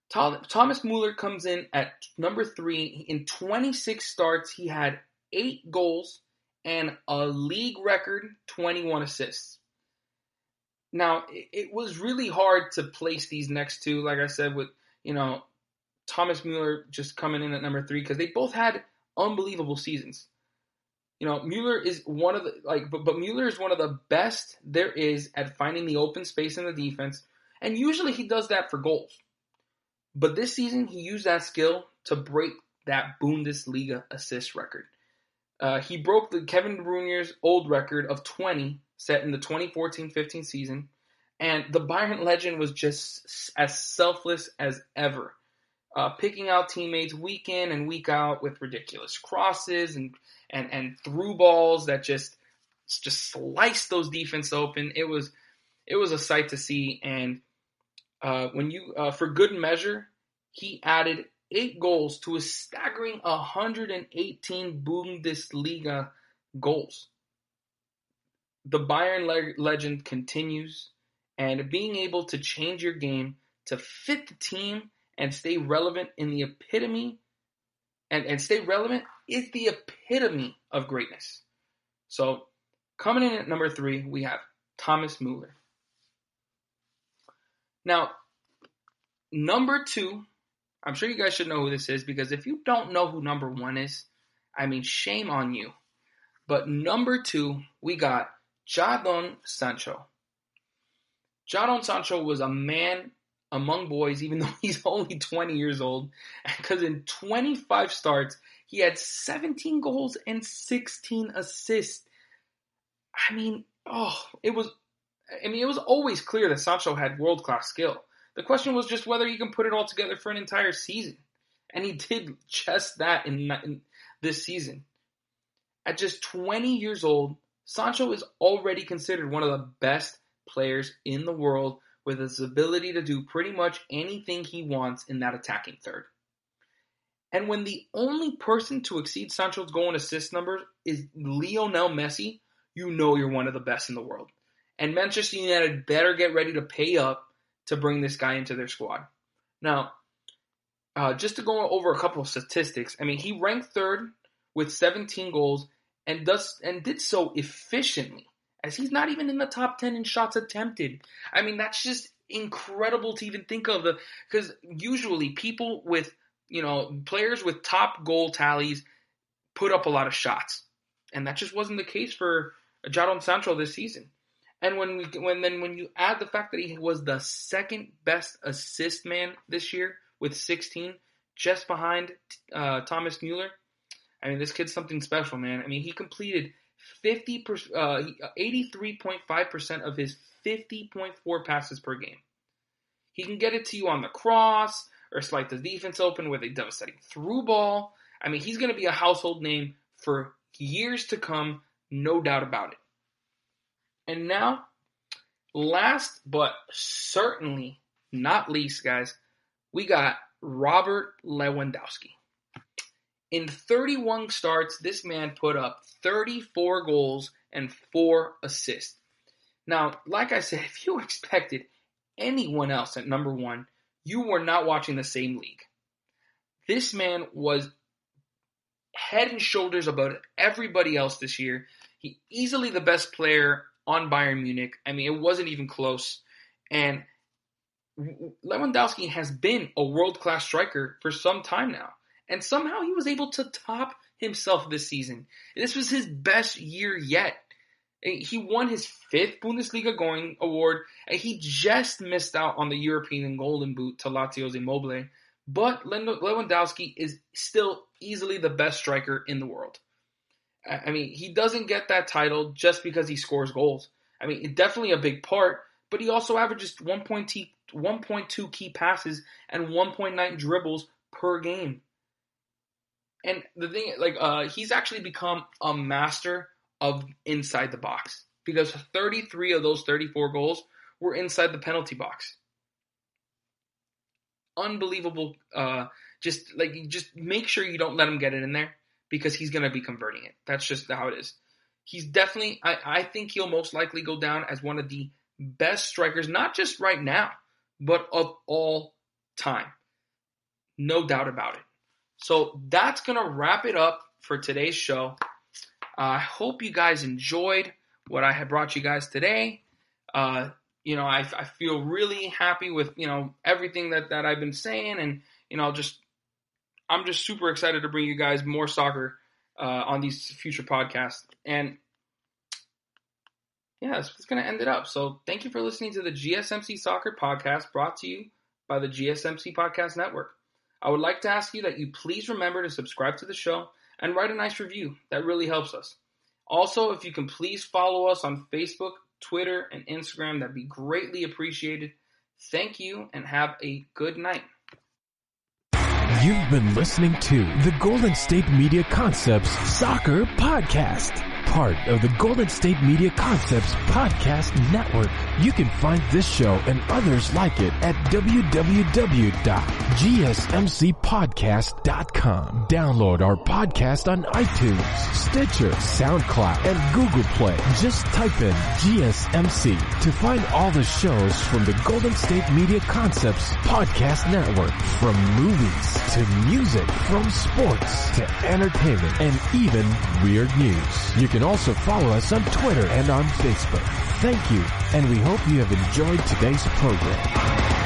Thomas Müller comes in at number 3. In 26 starts, he had 8 goals and a league record 21 assists. Now, it was really hard to place these next two, like I said, with, Thomas Müller just coming in at number 3, because they both had unbelievable seasons. Müller is one of but Müller is one of the best there is at finding the open space in the defense, and usually he does that for goals. But this season, he used that skill to break that Bundesliga assist record. He broke the Kevin De Bruyne's old record of 20 set in the 2014-15 season, and the Bayern legend was just as selfless as ever, picking out teammates week in and week out with ridiculous crosses and through balls that just sliced those defense open. It was a sight to see, and for good measure, he added 8 goals to a staggering 118 Bundesliga goals. The Bayern legend continues, and being able to change your game to fit the team and stay relevant in the epitome, and stay relevant is the epitome of greatness. So, coming in at number 3, we have Thomas Müller. Now, number 2, I'm sure you guys should know who this is, because if you don't know who number 1 is, I mean, shame on you. But number 2, we got Jadon Sancho. Jadon Sancho was a man among boys, even though he's only 20 years old, because in 25 starts, he had 17 goals and 16 assists. I mean, it was always clear that Sancho had world-class skill. The question was just whether he can put it all together for an entire season. And he did just that in this season. At just 20 years old, Sancho is already considered one of the best players in the world with his ability to do pretty much anything he wants in that attacking third. And when the only person to exceed Sancho's goal and assist numbers is Lionel Messi, you know you're one of the best in the world. And Manchester United better get ready to pay up to bring this guy into their squad. Now, just to go over a couple of statistics, I mean, he ranked third with 17 goals and did so efficiently, as he's not even in the top 10 in shots attempted. I mean, that's just incredible to even think of, because usually people with, players with top goal tallies put up a lot of shots, and that just wasn't the case for Jadon Sancho this season. And when you add the fact that he was the second best assist man this year with 16, just behind Thomas Müller, I mean, this kid's something special, man. I mean, he completed 83.5% of his 50.4 passes per game. He can get it to you on the cross or slice the defense open with a devastating through ball. I mean, he's going to be a household name for years to come, no doubt about it. And now, last but certainly not least, guys, we got Robert Lewandowski. In 31 starts, this man put up 34 goals and 4 assists. Now, like I said, if you expected anyone else at number one, you were not watching the same league. This man was head and shoulders above everybody else this year. He easily the best player on Bayern Munich. I mean, it wasn't even close. And Lewandowski has been a world-class striker for some time now. And somehow he was able to top himself this season. This was his best year yet. He won his 5th Bundesliga going award, and he just missed out on the European Golden Boot to Lazio's Immobile. But Lewandowski is still easily the best striker in the world. I mean, he doesn't get that title just because he scores goals. I mean, it's definitely a big part, but he also averages 1.2 key passes and 1.9 dribbles per game. And the thing, he's actually become a master of inside the box, because 33 of those 34 goals were inside the penalty box. Unbelievable. Just make sure you don't let him get it in there, because he's going to be converting it. That's just how it is. He's definitely, I think he'll most likely go down as one of the best strikers, not just right now, but of all time. No doubt about it. So that's going to wrap it up for today's show. I hope you guys enjoyed what I have brought you guys today. I feel really happy with, everything that I've been saying. And, I'm just super excited to bring you guys more soccer on these future podcasts. And, yeah, that's going to end it up. So thank you for listening to the GSMC Soccer Podcast, brought to you by the GSMC Podcast Network. I would like to ask you that you please remember to subscribe to the show and write a nice review. That really helps us. Also, if you can please follow us on Facebook, Twitter, and Instagram, that'd be greatly appreciated. Thank you, and have a good night. You've been listening to the Golden State Media Concepts Soccer Podcast, part of the Golden State Media Concepts Podcast Network. You can find this show and others like it at www.gsmcpodcast.com. Download our podcast on iTunes, Stitcher, SoundCloud, and Google Play. Just type in GSMC to find all the shows from the Golden State Media Concepts Podcast Network, from movies to music, from sports to entertainment, and even weird news. You can also follow us on Twitter and on Facebook. Thank you, and we hope you have enjoyed today's program.